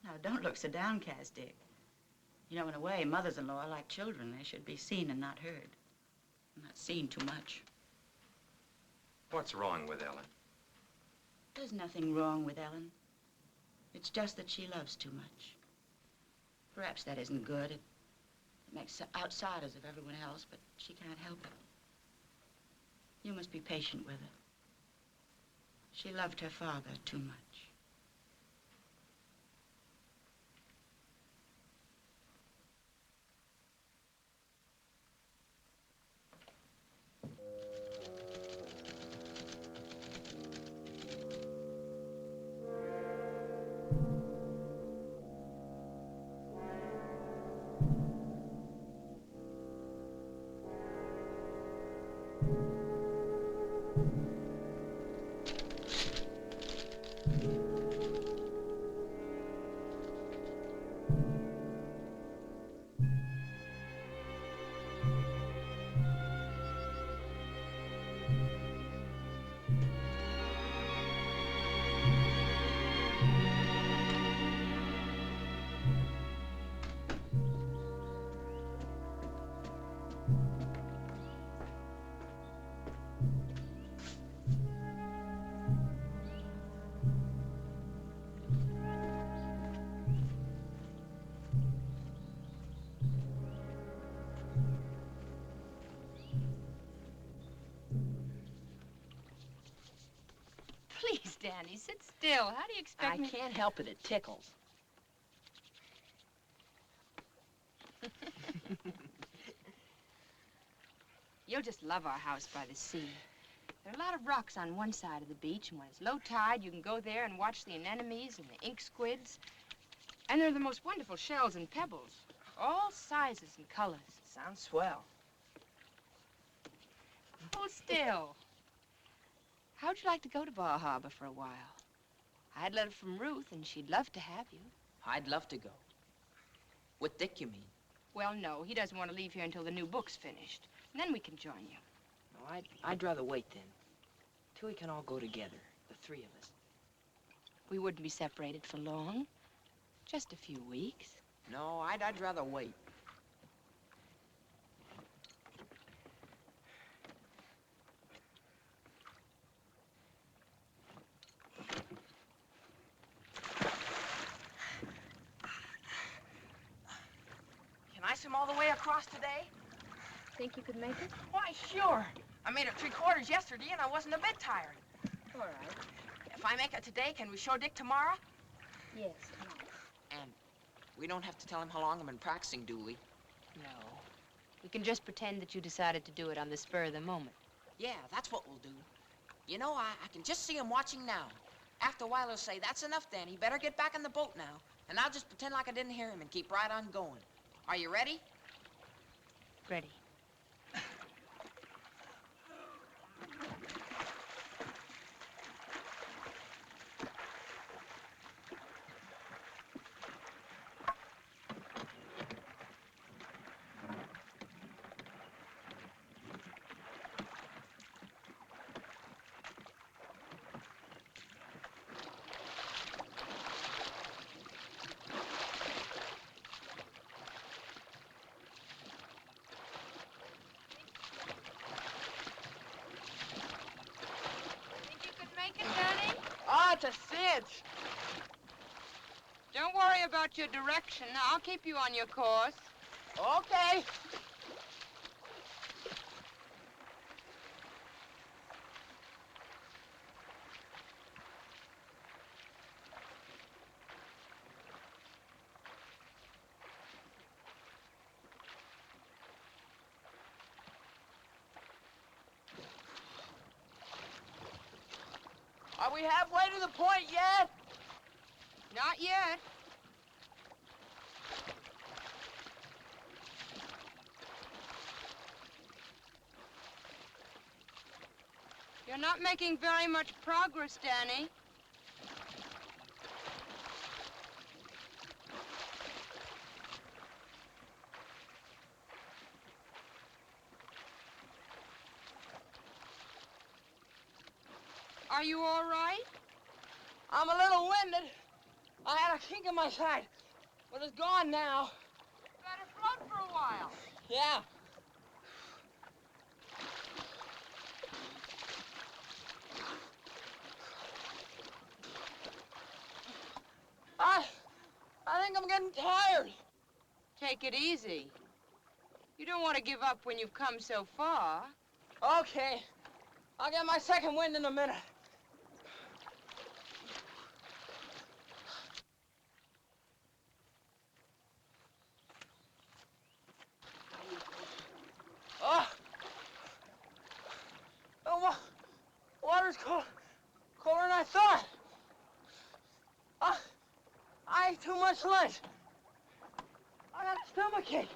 Now, don't look so downcast, Dick. You know, in a way, mothers-in-law are like children. They should be seen and not heard. Not seen too much. What's wrong with Ellen? There's nothing wrong with Ellen. It's just that she loves too much. Perhaps that isn't good. It makes outsiders of everyone else, but she can't help it. You must be patient with her. She loved her father too much. Please, Danny, sit still. How do you expect me? I can't help it. It tickles. You'll just love our house by the sea. There are a lot of rocks on one side of the beach, and when it's low tide, you can go there and watch the anemones and the ink squids. And there are the most wonderful shells and pebbles, all sizes and colors. Sounds swell. Hold still. How'd you like to go to Bar Harbor for a while? I had a letter from Ruth, and she'd love to have you. I'd love to go. With Dick, you mean? Well, no, he doesn't want to leave here until the new book's finished. And then we can join you. No, I'd rather wait then. Till we can all go together, the three of us. We wouldn't be separated for long. Just a few weeks. No, I'd rather wait. Can I swim all the way across today? Think you could make it? Why, sure. I made it 3/4 yesterday, and I wasn't a bit tired. All right. If I make it today, can we show Dick tomorrow? Yes, tomorrow. And we don't have to tell him how long I've been practicing, do we? No. We can just pretend that you decided to do it on the spur of the moment. Yeah, that's what we'll do. You know, I can just see him watching now. After a while, he'll say, "That's enough, Danny. Better get back in the boat now." And I'll just pretend like I didn't hear him and keep right on going. Are you ready? Ready. Oh, it's a cinch. Don't worry about your direction. I'll keep you on your course. Okay. Are we halfway to the point yet? Not yet. You're not making very much progress, Danny. Are you all right? I'm a little winded. I had a kink in my side, but it's gone now. Better float for a while. Yeah. I think I'm getting tired. Take it easy. You don't want to give up when you've come so far. Okay. I'll get my second wind in a minute. Oh! Oh, water's cold. Colder than I thought. I ate too much lunch. I got a stomachache.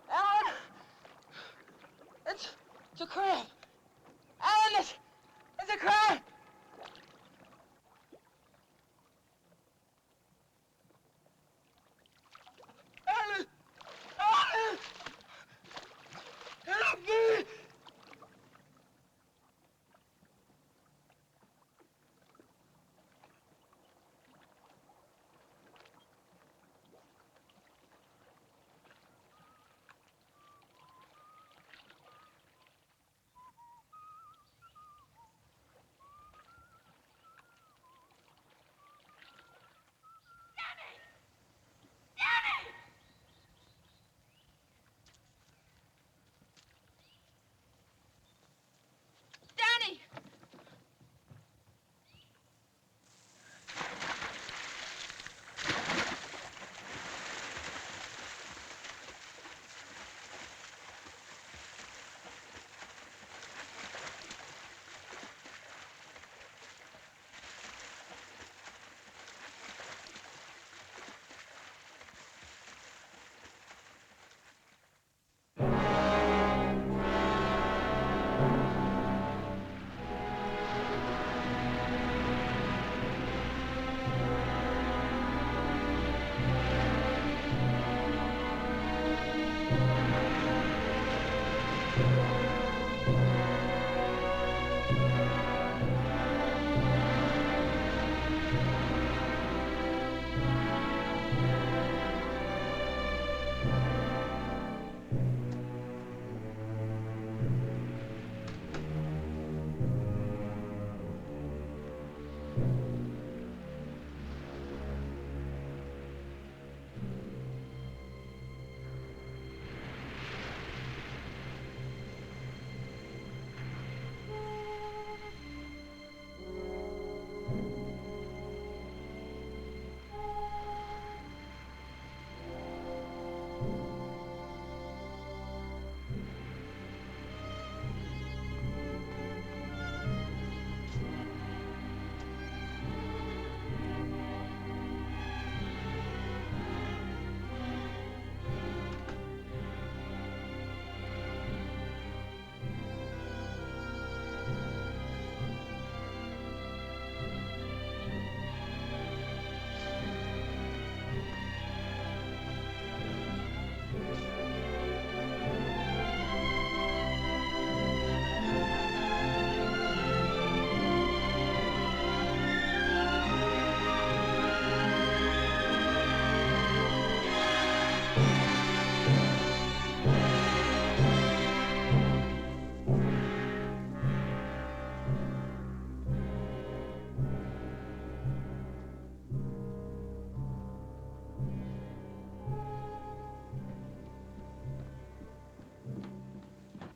Alan! It's a cramp. Alan, it's a cramp. Alan! Alan! Help me!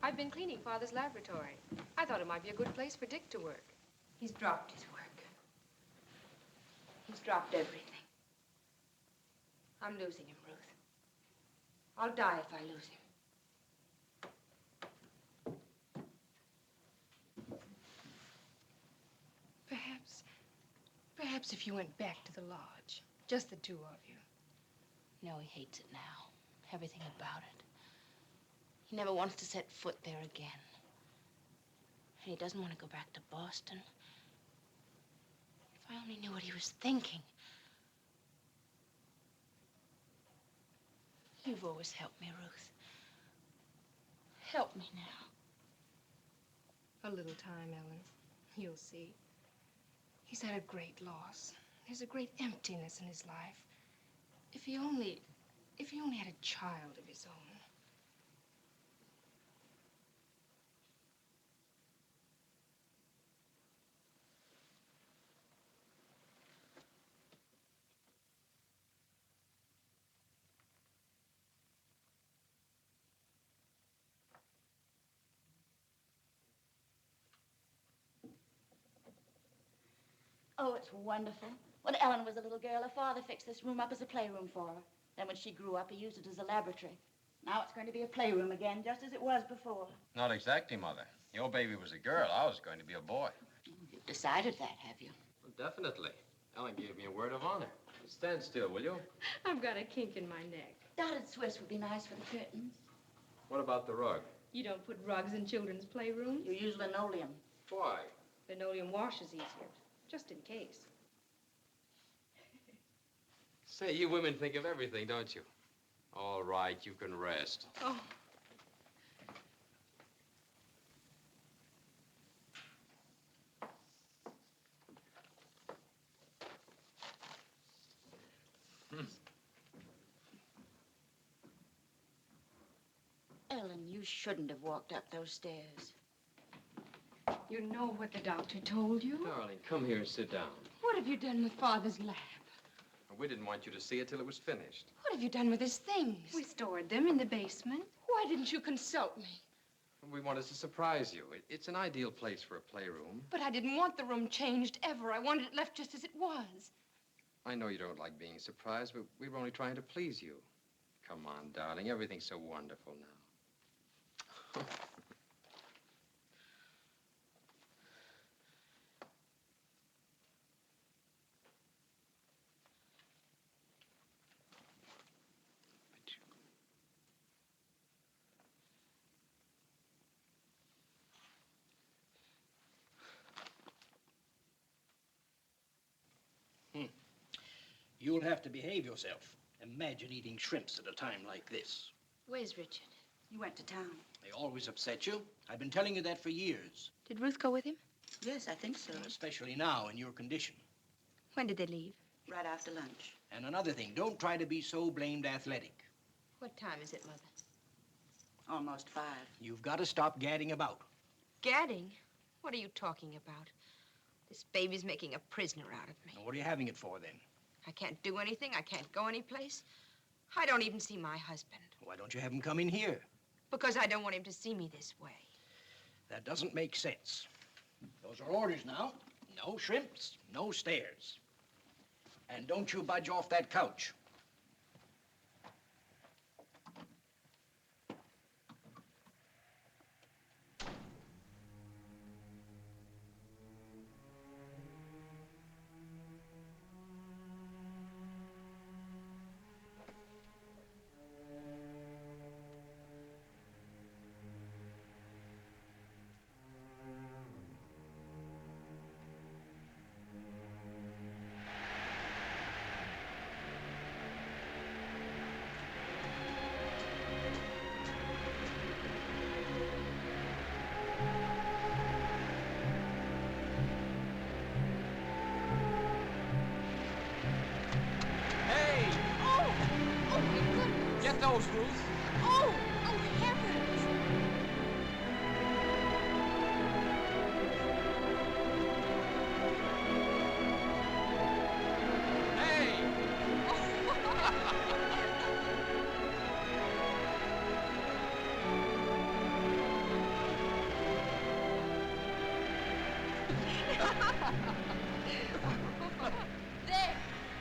I've been cleaning Father's laboratory. I thought it might be a good place for Dick to work. He's dropped his work. He's dropped everything. I'm losing him, Ruth. I'll die if I lose him. Perhaps if you went back to the lodge, just the two of you. No, he hates it now. Everything about it. He never wants to set foot there again. And he doesn't want to go back to Boston. If I only knew what he was thinking. You've always helped me, Ruth. Help me now. A little time, Ellen. You'll see. He's had a great loss. There's a great emptiness in his life. If he only had a child of his own. Oh, it's wonderful. When Ellen was a little girl, her father fixed this room up as a playroom for her. Then when she grew up, he used it as a laboratory. Now it's going to be a playroom again, just as it was before. Not exactly, Mother. Your baby was a girl. I was going to be a boy. You've decided that, have you? Well, definitely. Ellen gave me a word of honor. Stand still, will you? I've got a kink in my neck. Dotted Swiss would be nice for the curtains. What about the rug? You don't put rugs in children's playrooms? You use linoleum. Why? Linoleum washes easier, just in case. Say, you women think of everything, don't you? All right, you can rest. Oh. Ellen, you shouldn't have walked up those stairs. You know what the doctor told you? Darling, come here and sit down. What have you done with Father's lab? We didn't want you to see it till it was finished. What have you done with his things? We stored them in the basement. Why didn't you consult me? We wanted to surprise you. It's an ideal place for a playroom. But I didn't want the room changed ever. I wanted it left just as it was. I know you don't like being surprised, but we were only trying to please you. Come on, darling. Everything's so wonderful now. You'll have to behave yourself. Imagine eating shrimps at a time like this. Where's Richard? He went to town. They always upset you. I've been telling you that for years. Did Ruth go with him? Yes, I think so. Especially now in your condition. When did they leave? Right after lunch. And another thing, don't try to be so blamed athletic. What time is it, Mother? Almost 5. You've got to stop gadding about. Gadding? What are you talking about? This baby's making a prisoner out of me. What are you having it for, then? I can't do anything. I can't go anyplace. I don't even see my husband. Why don't you have him come in here? Because I don't want him to see me this way. That doesn't make sense. Those are orders now. No shrimps, no stairs. And don't you budge off that couch. Get those, Ruth. Oh, heavens! Hey! There.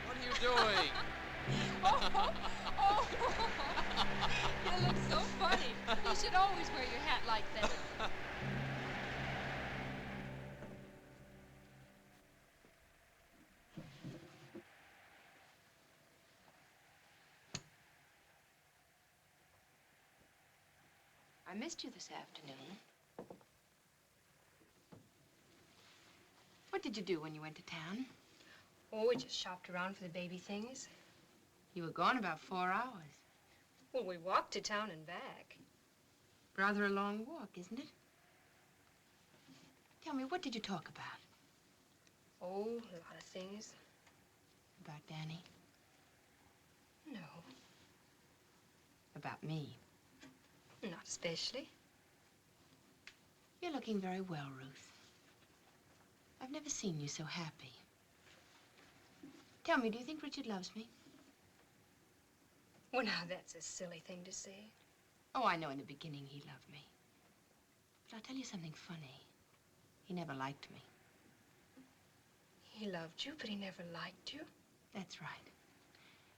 What are you doing? Oh. You look so funny. You should always wear your hat like that. I missed you this afternoon. What did you do when you went to town? Oh, we just shopped around for the baby things. You were gone about 4 hours. Well, we walked to town and back. Rather a long walk, isn't it? Tell me, what did you talk about? Oh, a lot of things. About Danny? No, About me? not especially. You're looking very well, Ruth. I've never seen you so happy. Tell me, do you think Richard loves me? Well, now, that's a silly thing to say. Oh, I know in the beginning he loved me. But I'll tell you something funny. He never liked me. He loved you, but he never liked you. That's right.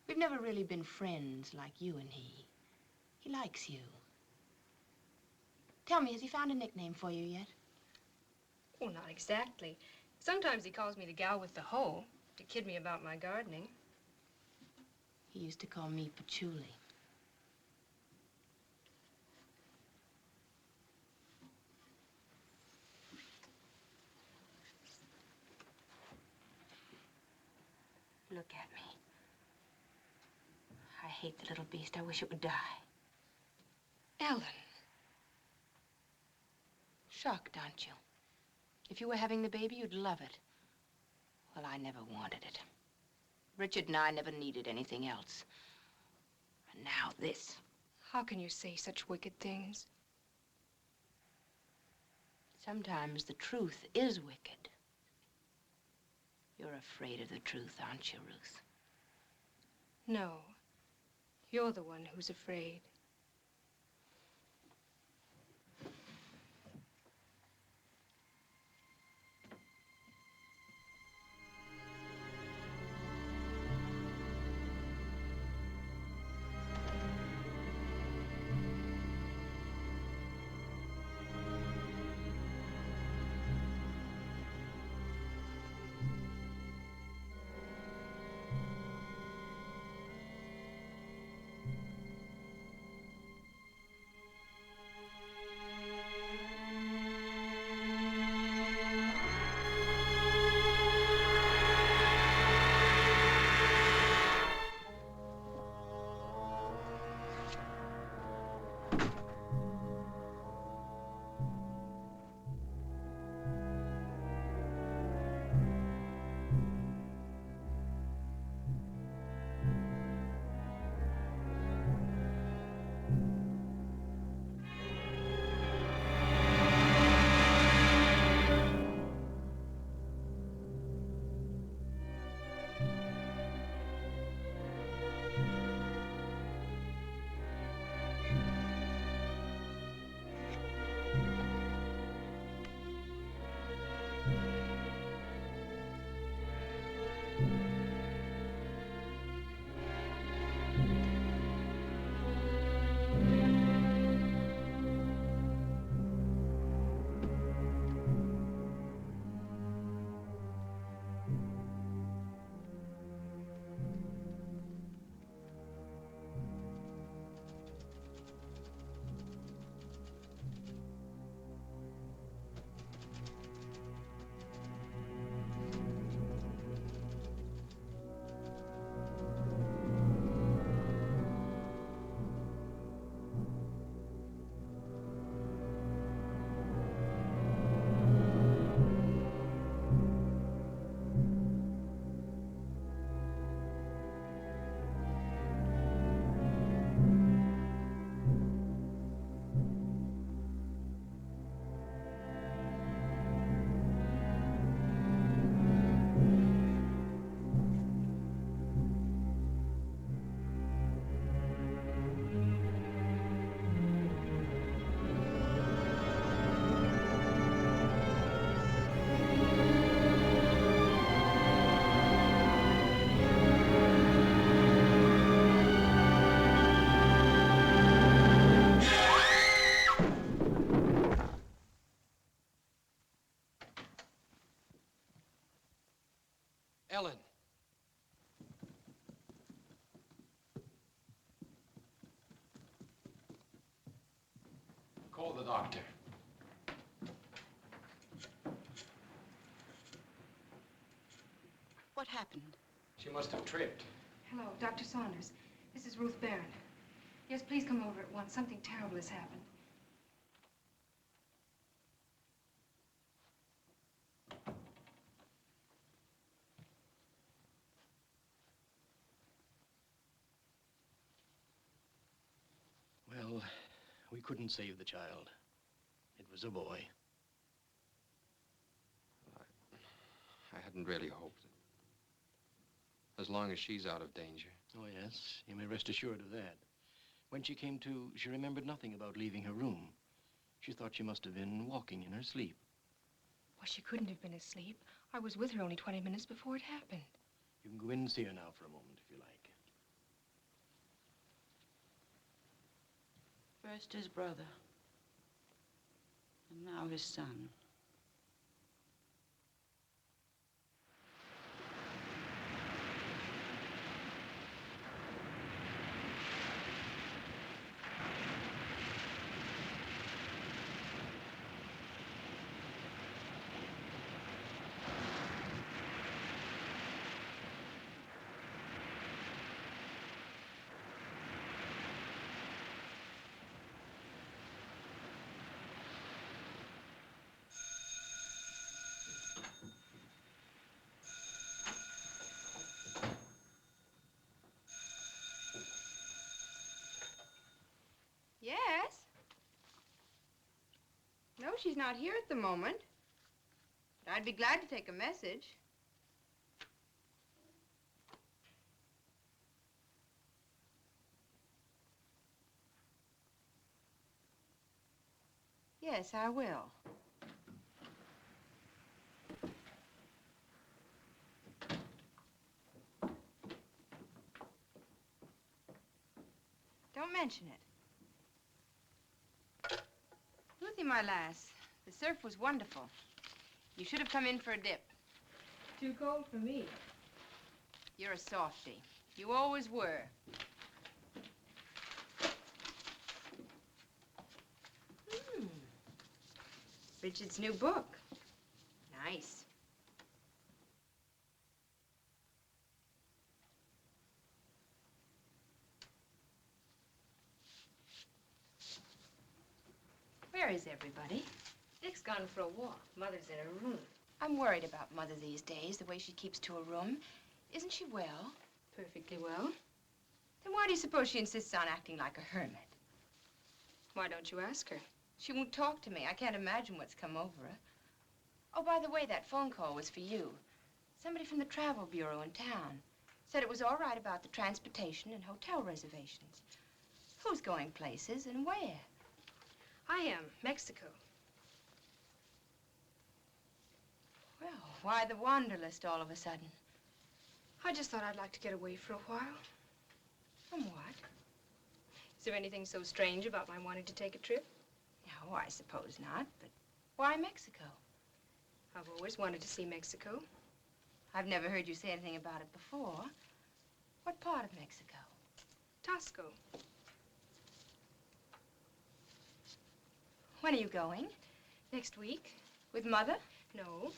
We've never really been friends like you and he. He likes you. Tell me, has he found a nickname for you yet? Well, not exactly. Sometimes he calls me the gal with the hoe to kid me about my gardening. He used to call me Patchouli. Look at me. I hate the little beast. I wish it would die. Ellen. Shocked, aren't you? If you were having the baby, you'd love it. Well, I never wanted it. Richard and I never needed anything else. And now this. How can you say such wicked things? Sometimes the truth is wicked. You're afraid of the truth, aren't you, Ruth? No. You're the one who's afraid. Ellen. Call the doctor. What happened? She must have tripped. Hello, Dr. Saunders. This is Ruth Berent. Yes, please come over at once. Something terrible has happened. Well, we couldn't save the child. It was a boy. I hadn't really hoped. As long as she's out of danger. Oh, yes, you may rest assured of that. When she came to, she remembered nothing about leaving her room. She thought she must have been walking in her sleep. Well, she couldn't have been asleep. I was with her only 20 minutes before it happened. You can go in and see her now for a moment, if you like. First his brother, and now his son. Yes? No, she's not here at the moment. But I'd be glad to take a message. Yes, I will. Don't mention it. Ruthie, my lass, the surf was wonderful. You should have come in for a dip. Too cold for me. You're a softie. You always were. Richard's new book. Nice. Where is everybody? Dick's gone for a walk. Mother's in her room. I'm worried about Mother these days, the way she keeps to her room. Isn't she well? Perfectly well. Then why do you suppose she insists on acting like a hermit? Why don't you ask her? She won't talk to me. I can't imagine what's come over her. Oh, by the way, that phone call was for you. Somebody from the travel bureau in town said it was all right about the transportation and hotel reservations. Who's going places and where? I am. Mexico. Well, why the wanderlust all of a sudden? I just thought I'd like to get away for a while. From what? Is there anything so strange about my wanting to take a trip? No, I suppose not, but why Mexico? I've always wanted to see Mexico. I've never heard you say anything about it before. What part of Mexico? Tasco. When are you going? Next week. With Mother? No.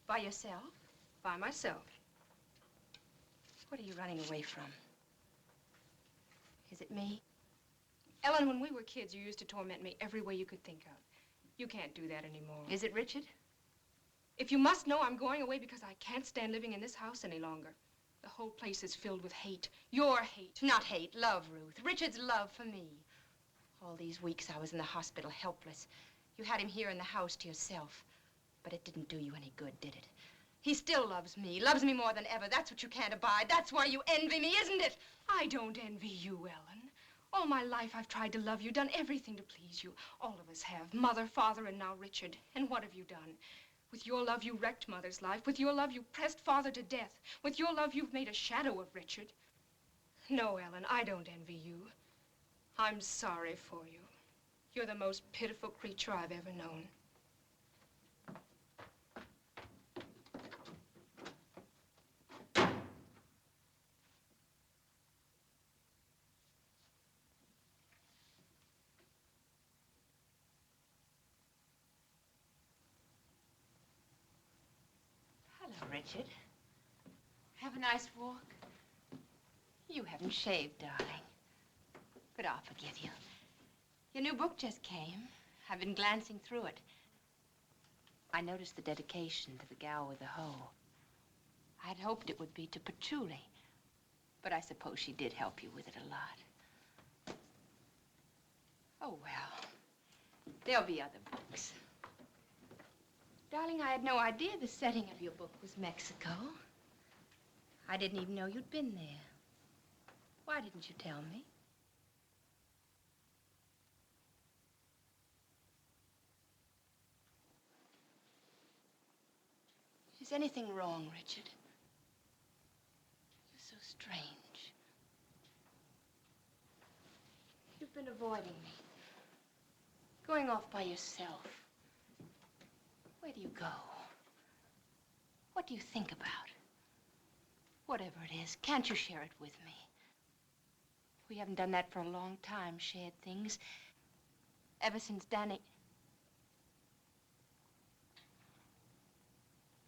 By yourself? By myself. What are you running away from? Is it me? Ellen, when we were kids, you used to torment me every way you could think of. You can't do that anymore. Is it Richard? If you must know, I'm going away because I can't stand living in this house any longer. The whole place is filled with hate. Your hate. Not hate, love, Ruth. Richard's love for me. All these weeks I was in the hospital, helpless. You had him here in the house to yourself. But it didn't do you any good, did it? He still loves me more than ever. That's what you can't abide. That's why you envy me, isn't it? I don't envy you, Ellen. All my life I've tried to love you, done everything to please you. All of us have. Mother, Father, and now Richard. And what have you done? With your love, you wrecked Mother's life. With your love, you pressed Father to death. With your love, you've made a shadow of Richard. No, Ellen, I don't envy you. I'm sorry for you. You're the most pitiful creature I've ever known. Richard. Have a nice walk. You haven't shaved, darling. But I'll forgive you. Your new book just came. I've been glancing through it. I noticed the dedication to the gal with the hoe. I had hoped it would be to Patchouli, but I suppose she did help you with it a lot. Oh, well, there'll be other books. Darling, I had no idea the setting of your book was Mexico. I didn't even know you'd been there. Why didn't you tell me? Is anything wrong, Richard? You're so strange. You've been avoiding me. Going off by yourself. Where do you go? What do you think about? Whatever it is, can't you share it with me? We haven't done that for a long time, shared things. Ever since Danny...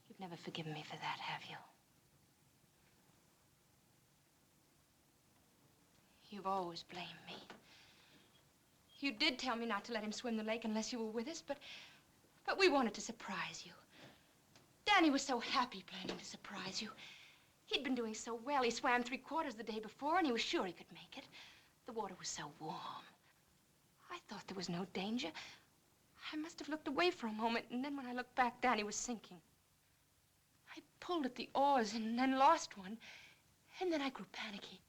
You've never forgiven me for that, have you? You've always blamed me. You did tell me not to let him swim the lake unless you were with us, but we wanted to surprise you. Danny was so happy planning to surprise you. He'd been doing so well. He swam 3/4 the day before, and he was sure he could make it. The water was so warm. I thought there was no danger. I must have looked away for a moment, and then when I looked back, Danny was sinking. I pulled at the oars and then lost one, and then I grew panicky.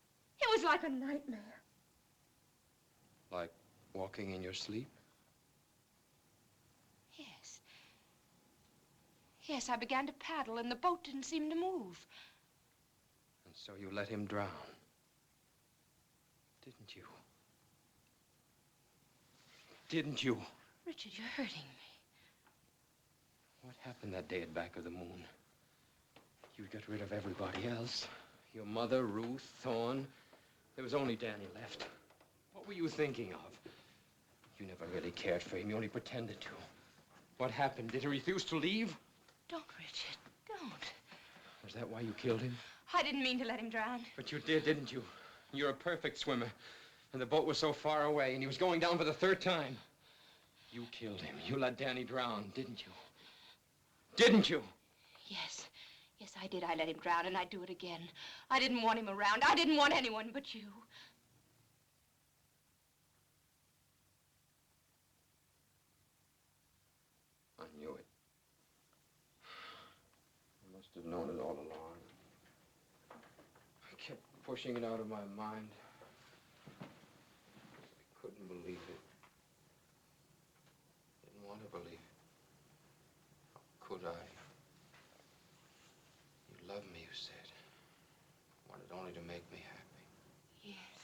It was like a nightmare. Like walking in your sleep? Yes. Yes, I began to paddle, and the boat didn't seem to move. And so you let him drown, didn't you? Didn't you? Richard, you're hurting me. What happened that day at Back of the Moon? You got rid of everybody else. Your mother, Ruth, Thorne. There was only Danny left. What were you thinking of? You never really cared for him. You only pretended to. What happened? Did he refuse to leave? Don't, Richard. Don't. Was that why you killed him? I didn't mean to let him drown. But you did, didn't you? You're a perfect swimmer. And the boat was so far away, and he was going down for the 3rd time. You killed him. You let Danny drown, didn't you? Didn't you? Yes. Yes, I did. I let him drown, and I'd do it again. I didn't want him around. I didn't want anyone but you. I knew it. I must have known it all along. I kept pushing it out of my mind. I couldn't believe it. Didn't want to believe it. How could I? You love me, you said. Wanted only to make me happy. Yes.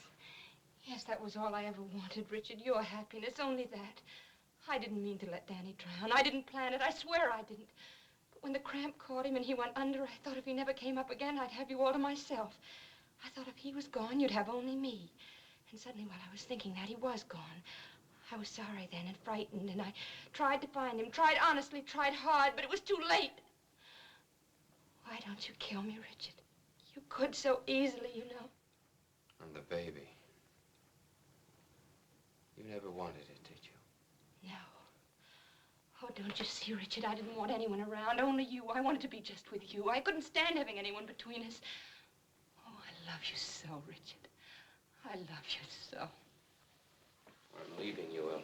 Yes, that was all I ever wanted, Richard. Your happiness, only that. I didn't mean to let Danny drown. I didn't plan it. I swear I didn't. But when the cramp caught him and he went under, I thought if he never came up again, I'd have you all to myself. I thought if he was gone, you'd have only me. And suddenly, while I was thinking that, he was gone. I was sorry then and frightened, and I tried to find him, tried honestly, tried hard, but it was too late. Why don't you kill me, Richard? You could so easily, you know. And the baby. You never wanted it, did you? No. Oh, don't you see, Richard? I didn't want anyone around, only you. I wanted to be just with you. I couldn't stand having anyone between us. Oh, I love you so, Richard. I love you so. I'm leaving you, Ellen.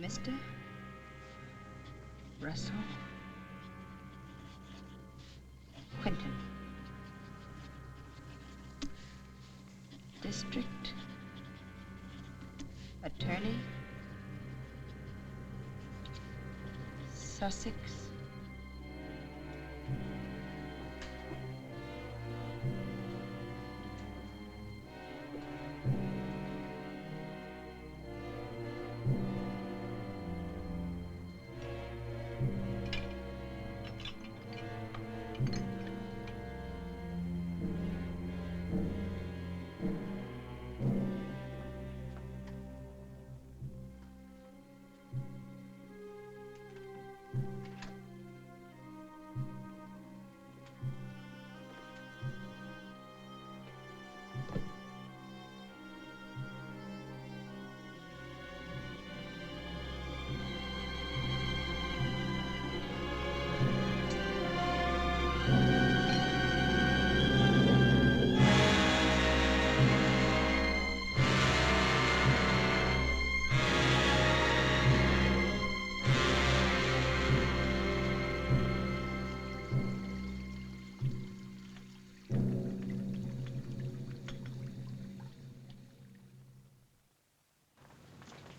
Mr. Russell Quinton. District Attorney, Sussex.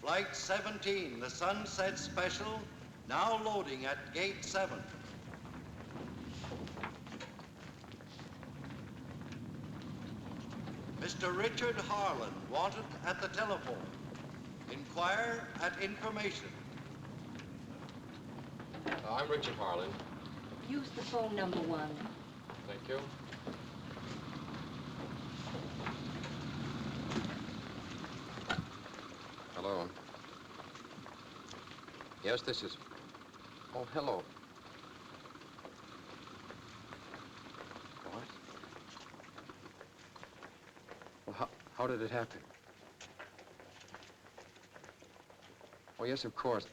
Flight 17, the Sunset Special, now loading at Gate 7. Mr. Richard Harland, wanted at the telephone. Inquire at information. I'm Richard Harland. Use the phone number 1. Thank you. Hello. Yes, this is... Oh, hello. What? Well, how did it happen? Oh, yes, of course.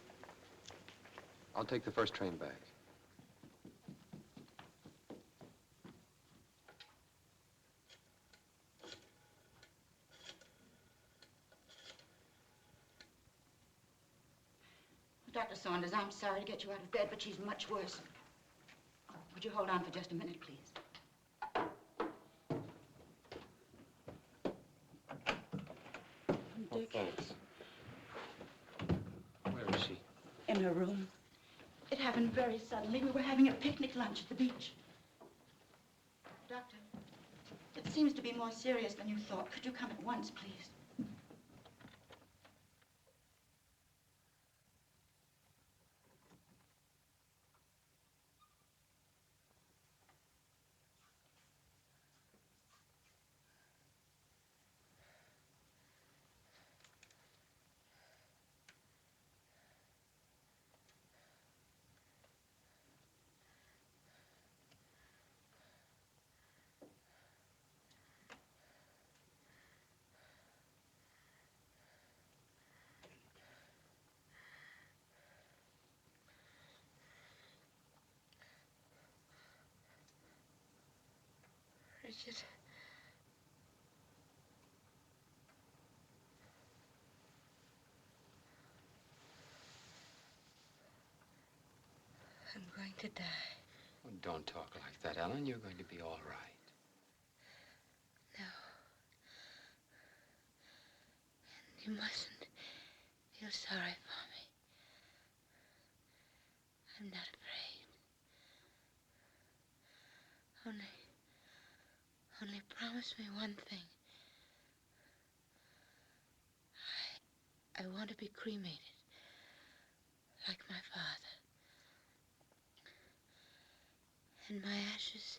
I'll take the first train back. Dr. Saunders, I'm sorry to get you out of bed, but she's much worse. Would you hold on for just a minute, please? Dick. Oh, thanks. Where is she? In her room. It happened very suddenly. We were having a picnic lunch at the beach. Doctor, it seems to be more serious than you thought. Could you come at once, please? Richard. I'm going to die. Oh, don't talk like that, Ellen. You're going to be all right. No. You mustn't feel sorry for me. I'm not afraid. Only promise me one thing. I want to be cremated, like my father. And my ashes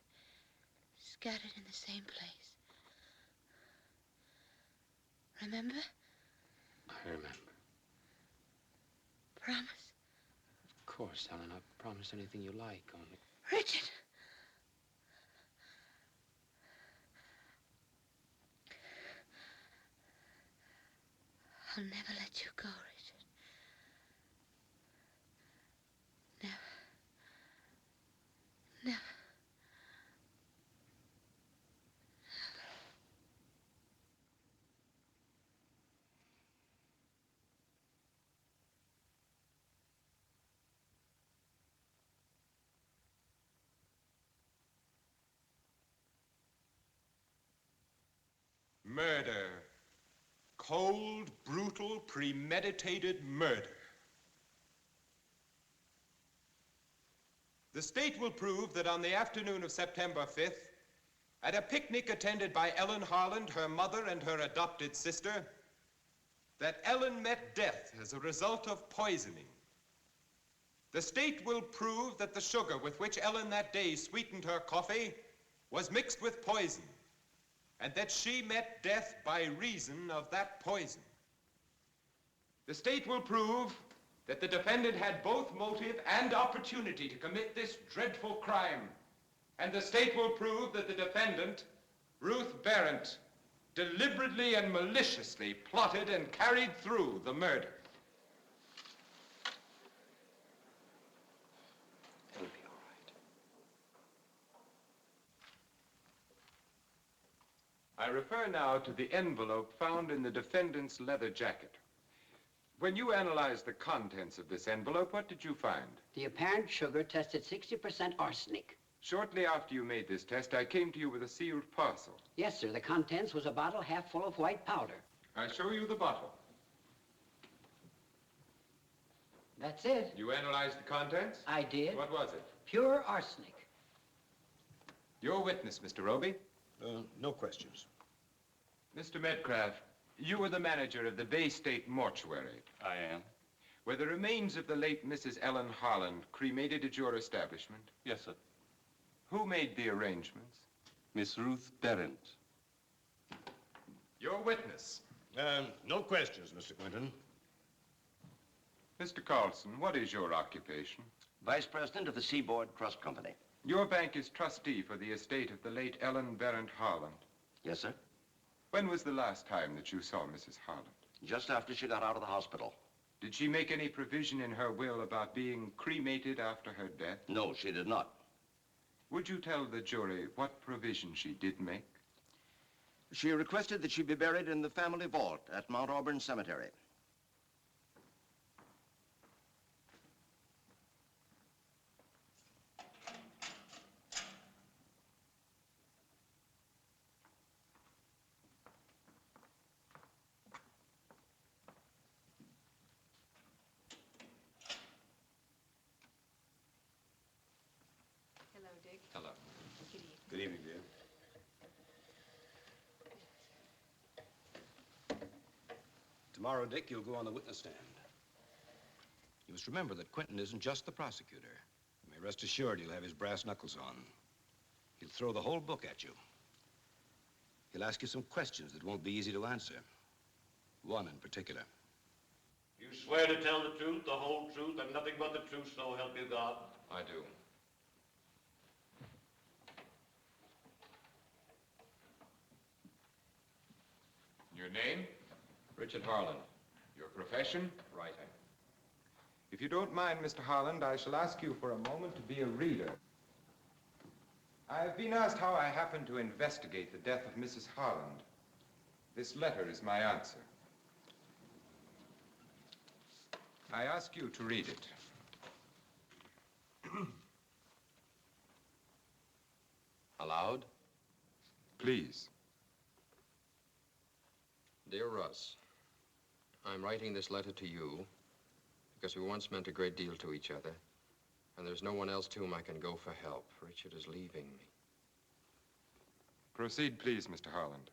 scattered in the same place. Remember? I remember. Promise? Of course, Ellen. I'll promise anything you like, only... Richard! I'll never let you go, Richard. Never. Never. Murder. Cold, brutal, premeditated murder. The state will prove that on the afternoon of September 5th, at a picnic attended by Ellen Harland, her mother, and her adopted sister, that Ellen met death as a result of poisoning. The state will prove that the sugar with which Ellen that day sweetened her coffee was mixed with poison, and that she met death by reason of that poison. The state will prove that the defendant had both motive and opportunity to commit this dreadful crime, and the state will prove that the defendant, Ruth Berent, deliberately and maliciously plotted and carried through the murder. It'll be all right. I refer now to the envelope found in the defendant's leather jacket. When you analyzed the contents of this envelope, what did you find? The apparent sugar tested 60% arsenic. Shortly after you made this test, I came to you with a sealed parcel. Yes, sir. The contents was a bottle half full of white powder. I show you the bottle. That's it. You analyzed the contents? I did. What was it? Pure arsenic. Your witness, Mr. Robie. No questions. Mr. Medcraft, you were the manager of the Bay State Mortuary. I am. Were the remains of the late Mrs. Ellen Harland cremated at your establishment? Yes, sir. Who made the arrangements? Miss Ruth Berent. Your witness. No questions, Mr. Quinton. Mr. Carlson, what is your occupation? Vice President of the Seaboard Trust Company. Your bank is trustee for the estate of the late Ellen Berent Harland. Yes, sir. When was the last time that you saw Mrs. Harland? Just after she got out of the hospital. Did she make any provision in her will about being cremated after her death? No, she did not. Would you tell the jury what provision she did make? She requested that she be buried in the family vault at Mount Auburn Cemetery. Hello, Dick. Hello. Good evening. Good evening, dear. Tomorrow, Dick, you'll go on the witness stand. You must remember that Quinton isn't just the prosecutor. You may rest assured he'll have his brass knuckles on. He'll throw the whole book at you. He'll ask you some questions that won't be easy to answer. One in particular. You swear to tell the truth, the whole truth, and nothing but the truth, so help you God? I do. Your name? Richard Harland. Your profession? Writing. If you don't mind, Mr. Harland, I shall ask you for a moment to be a reader. I've been asked how I happened to investigate the death of Mrs. Harland. This letter is my answer. I ask you to read it. Aloud? Please. Dear Russ, I'm writing this letter to you because we once meant a great deal to each other, and there's no one else to whom I can go for help. Richard is leaving me. Proceed, please, Mr. Harland.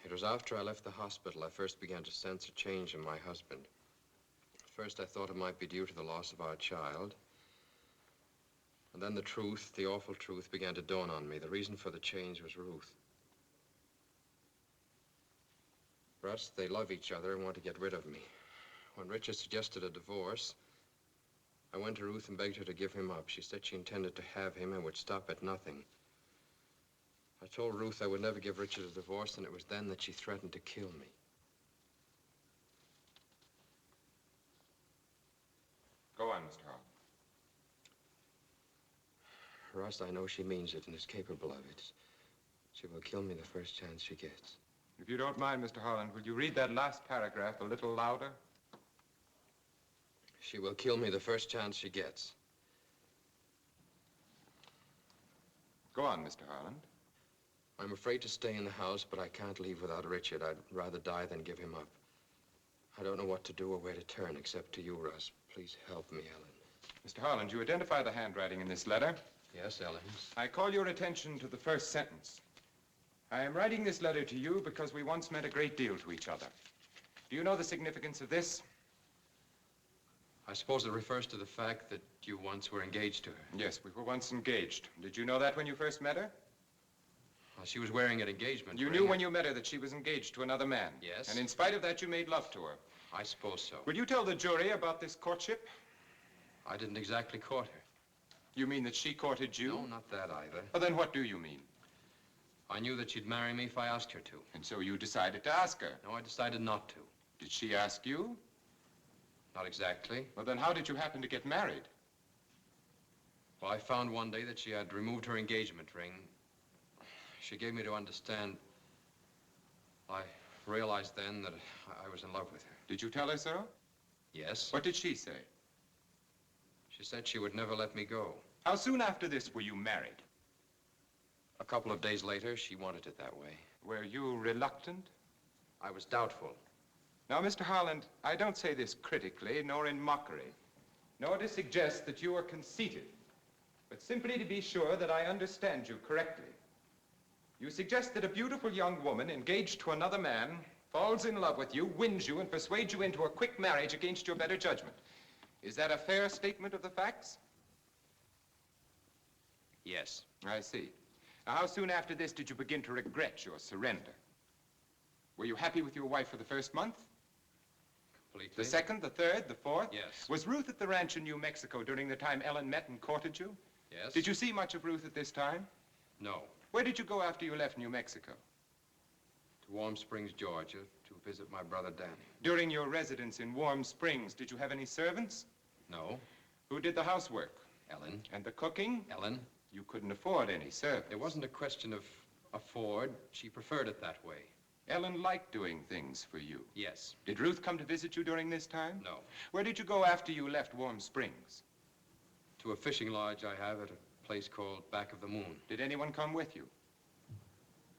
It was after I left the hospital I first began to sense a change in my husband. At first I thought it might be due to the loss of our child. And then the truth, the awful truth, began to dawn on me. The reason for the change was Ruth. Russ, they love each other and want to get rid of me. When Richard suggested a divorce, I went to Ruth and begged her to give him up. She said she intended to have him and would stop at nothing. I told Ruth I would never give Richard a divorce, and it was then that she threatened to kill me. Go on, Mr. Harland. Russ, I know she means it and is capable of it. She will kill me the first chance she gets. If you don't mind, Mr. Harland, will you read that last paragraph a little louder? She will kill me the first chance she gets. Go on, Mr. Harland. I'm afraid to stay in the house, but I can't leave without Richard. I'd rather die than give him up. I don't know what to do or where to turn except to you, Russ. Please help me, Ellen. Mr. Harland, you identify the handwriting in this letter? Yes, Ellen. I call your attention to the first sentence. I am writing this letter to you because we once meant a great deal to each other. Do you know the significance of this? I suppose it refers to the fact that you once were engaged to her. Yes, we were once engaged. Did you know that when you first met her? Well, she was wearing an engagement You ring. knew when you met her that she was engaged to another man? Yes. And in spite of that, you made love to her? I suppose so. Will you tell the jury about this courtship? I didn't exactly court her. You mean that she courted you? No, not that either. Well, then what do you mean? I knew that she'd marry me if I asked her to. And so you decided to ask her? No, I decided not to. Did she ask you? Not exactly. Well, then how did you happen to get married? Well, I found one day that she had removed her engagement ring. She gave me to understand. I realized then that I was in love with her. Did you tell her so? Yes. What did she say? She said she would never let me go. How soon after this were you married? A couple of days later, she wanted it that way. Were you reluctant? I was doubtful. Now, Mr. Harland, I don't say this critically, nor in mockery, nor to suggest that you are conceited, but simply to be sure that I understand you correctly. You suggest that a beautiful young woman engaged to another man falls in love with you, wins you, and persuades you into a quick marriage against your better judgment. Is that a fair statement of the facts? Yes. I see. Now, how soon after this did you begin to regret your surrender? Were you happy with your wife for the first month? Completely. The second, the third, the fourth? Yes. Was Ruth at the ranch in New Mexico during the time Ellen met and courted you? Yes. Did you see much of Ruth at this time? No. Where did you go after you left New Mexico? To Warm Springs, Georgia, to visit my brother Danny. During your residence in Warm Springs, did you have any servants? No. Who did the housework? Ellen. And the cooking? Ellen. You couldn't afford any servants. It wasn't a question of afford. She preferred it that way. Ellen liked doing things for you. Yes. Did Ruth come to visit you during this time? No. Where did you go after you left Warm Springs? To a fishing lodge I have at a place called Back of the Moon. Did anyone come with you?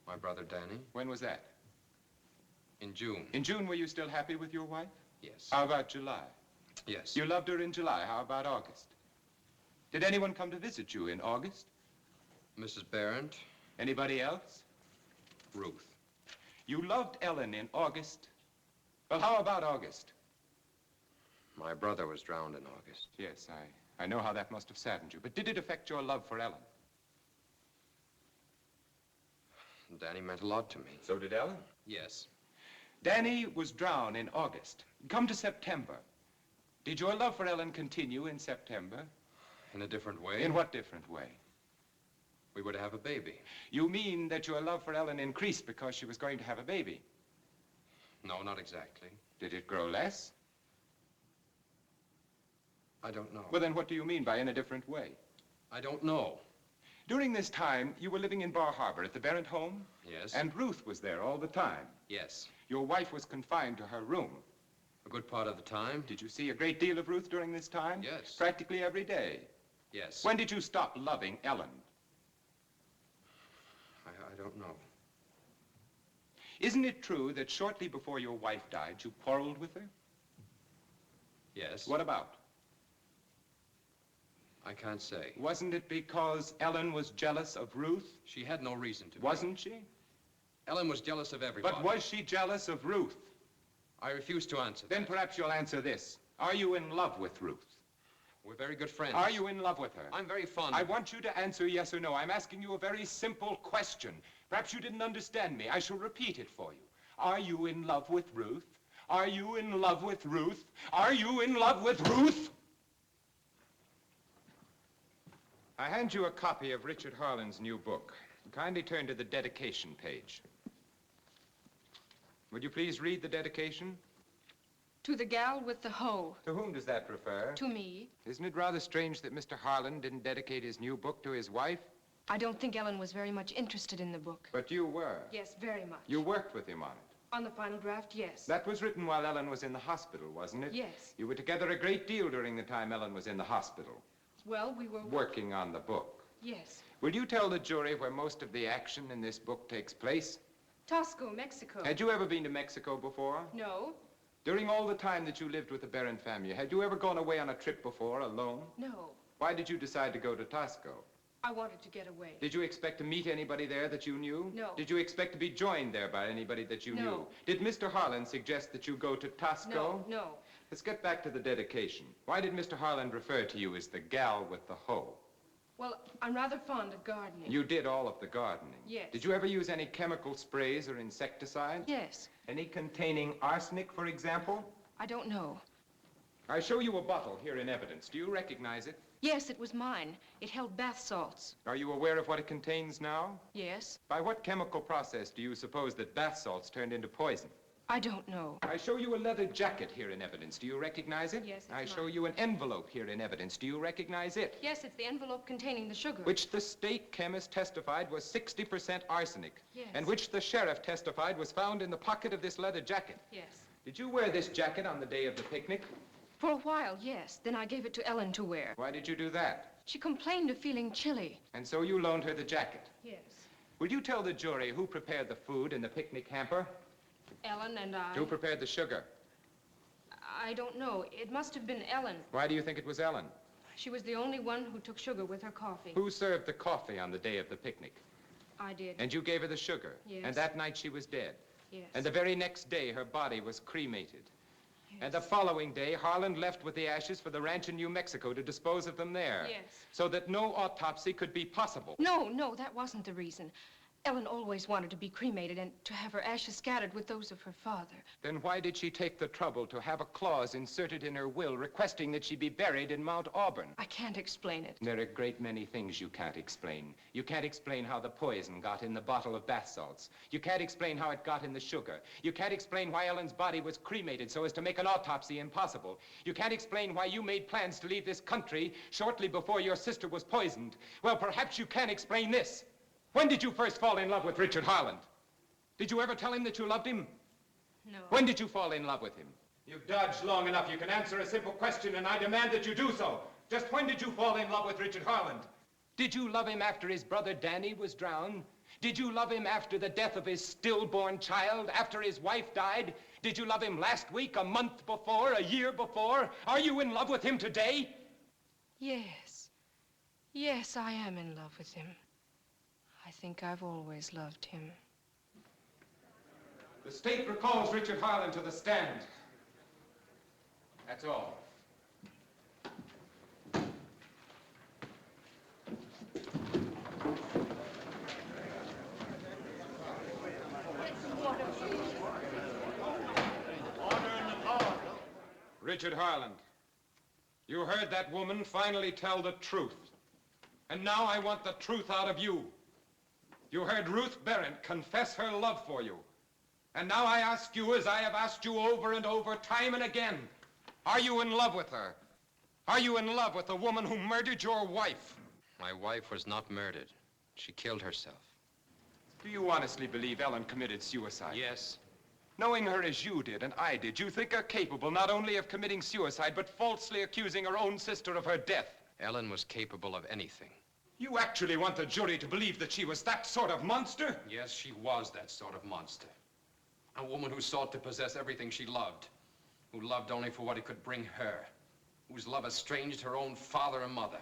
My brother Danny. When was that? In June. In June, were you still happy with your wife? Yes. How about July? Yes. You loved her in July. How about August? Did anyone come to visit you in August? Mrs. Berent. Anybody else? Ruth. You loved Ellen in August. Well, how about August? My brother was drowned in August. Yes, I know how that must have saddened you. But did it affect your love for Ellen? Danny meant a lot to me. So did Ellen? Yes. Danny was drowned in August. Come to September. Did your love for Ellen continue in September? In a different way. In what different way? We were to have a baby. You mean that your love for Ellen increased because she was going to have a baby? No, not exactly. Did it grow less? I don't know. Well, then what do you mean by in a different way? I don't know. During this time, you were living in Bar Harbor at the Berent home? Yes. And Ruth was there all the time? Yes. Your wife was confined to her room? A good part of the time. Did you see a great deal of Ruth during this time? Yes. Practically every day? Yes. When did you stop loving Ellen? I don't know. Isn't it true that shortly before your wife died, you quarreled with her? Yes. What about? I can't say. Wasn't it because Ellen was jealous of Ruth? She had no reason to be. Wasn't she? Ellen was jealous of everybody. But was she jealous of Ruth? I refuse to answer Then that. perhaps you'll answer this. Are you in love with Ruth? We're very good friends. Are you in love with her? I'm very fond I of her. want you to answer yes or no. I'm asking you a very simple question. Perhaps you didn't understand me. I shall repeat it for you. Are you in love with Ruth? Are you in love with Ruth? Are you in love with Ruth? I hand you a copy of Richard Harland's new book. Kindly turn to the dedication page. Would you please read the dedication? To the gal with the hoe. To whom does that refer? To me. Isn't it rather strange that Mr. Harland didn't dedicate his new book to his wife? I don't think Ellen was very much interested in the book. But you were. Yes, very much. You worked with him on it. On the final draft, yes. That was written while Ellen was in the hospital, wasn't it? Yes. You were together a great deal during the time Ellen was in the hospital. Well, we were... Working on the book. Yes. Will you tell the jury where most of the action in this book takes place? Tosco, Mexico. Had you ever been to Mexico before? No. During all the time that you lived with the Berent family, had you ever gone away on a trip before, alone? No. Why did you decide to go to Tosco? I wanted to get away. Did you expect to meet anybody there that you knew? No. Did you expect to be joined there by anybody that you No. knew? Did Mr. Harland suggest that you go to Tosco? No, no. Let's get back to the dedication. Why did Mr. Harland refer to you as the gal with the hoe? Well, I'm rather fond of gardening. You did all of the gardening. Yes. Did you ever use any chemical sprays or insecticides? Yes. Any containing arsenic, for example? I don't know. I show you a bottle here in evidence. Do you recognize it? Yes, it was mine. It held bath salts. Are you aware of what it contains now? Yes. By what chemical process do you suppose that bath salts turned into poison? I don't know. I show you a leather jacket here in evidence. Do you recognize it? Yes, it's I show mine. you an envelope here in evidence. Do you recognize it? Yes, it's the envelope containing the sugar. Which the state chemist testified was 60% arsenic. Yes. And which the sheriff testified was found in the pocket of this leather jacket. Yes. Did you wear this jacket on the day of the picnic? For a while, yes. Then I gave it to Ellen to wear. Why did you do that? She complained of feeling chilly. And so you loaned her the jacket. Yes. Will you tell the jury who prepared the food in the picnic hamper? Ellen and I... Who prepared the sugar? I don't know. It must have been Ellen. Why do you think it was Ellen? She was the only one who took sugar with her coffee. Who served the coffee on the day of the picnic? I did. And you gave her the sugar? Yes. And that night she was dead? Yes. And the very next day her body was cremated? Yes. And the following day Harland left with the ashes for the ranch in New Mexico to dispose of them there? Yes. So that no autopsy could be possible? No, that wasn't the reason. Ellen always wanted to be cremated and to have her ashes scattered with those of her father. Then why did she take the trouble to have a clause inserted in her will requesting that she be buried in Mount Auburn? I can't explain it. There are a great many things you can't explain. You can't explain how the poison got in the bottle of bath salts. You can't explain how it got in the sugar. You can't explain why Ellen's body was cremated so as to make an autopsy impossible. You can't explain why you made plans to leave this country shortly before your sister was poisoned. Well, perhaps you can explain this. When did you first fall in love with Richard Harland? Did you ever tell him that you loved him? No. When did you fall in love with him? You've dodged long enough. You can answer a simple question, and I demand that you do so. Just when did you fall in love with Richard Harland? Did you love him after his brother Danny was drowned? Did you love him after the death of his stillborn child, after his wife died? Did you love him last week, a month before, a year before? Are you in love with him today? Yes. Yes, I am in love with him. I think I've always loved him. The state recalls Richard Harland to the stand. That's all. Richard Harland, you heard that woman finally tell the truth. And now I want the truth out of you. You heard Ruth Berent confess her love for you. And now I ask you, as I have asked you over and over, time and again, are you in love with her? Are you in love with the woman who murdered your wife? My wife was not murdered. She killed herself. Do you honestly believe Ellen committed suicide? Yes. Knowing her as you did and I did, you think her capable not only of committing suicide, but falsely accusing her own sister of her death? Ellen was capable of anything. You actually want the jury to believe that she was that sort of monster? Yes, she was that sort of monster. A woman who sought to possess everything she loved, who loved only for what it could bring her, whose love estranged her own father and mother,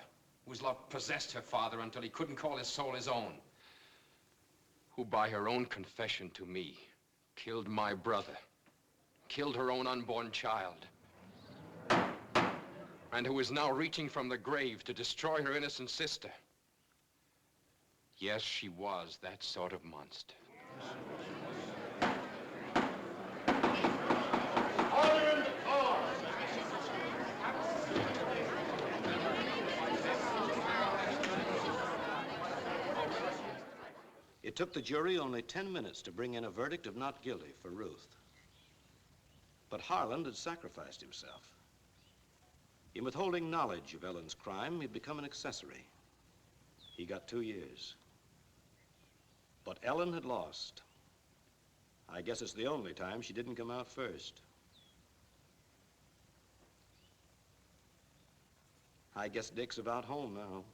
whose love possessed her father until he couldn't call his soul his own, who by her own confession to me killed my brother, killed her own unborn child, and who is now reaching from the grave to destroy her innocent sister. Yes, she was that sort of monster. Order in the cause. It took the jury only 10 minutes to bring in a verdict of not guilty for Ruth. But Harland had sacrificed himself. In withholding knowledge of Ellen's crime, he'd become an accessory. He got 2 years. But Ellen had lost. I guess it's the only time she didn't come out first. I guess Dick's about home now.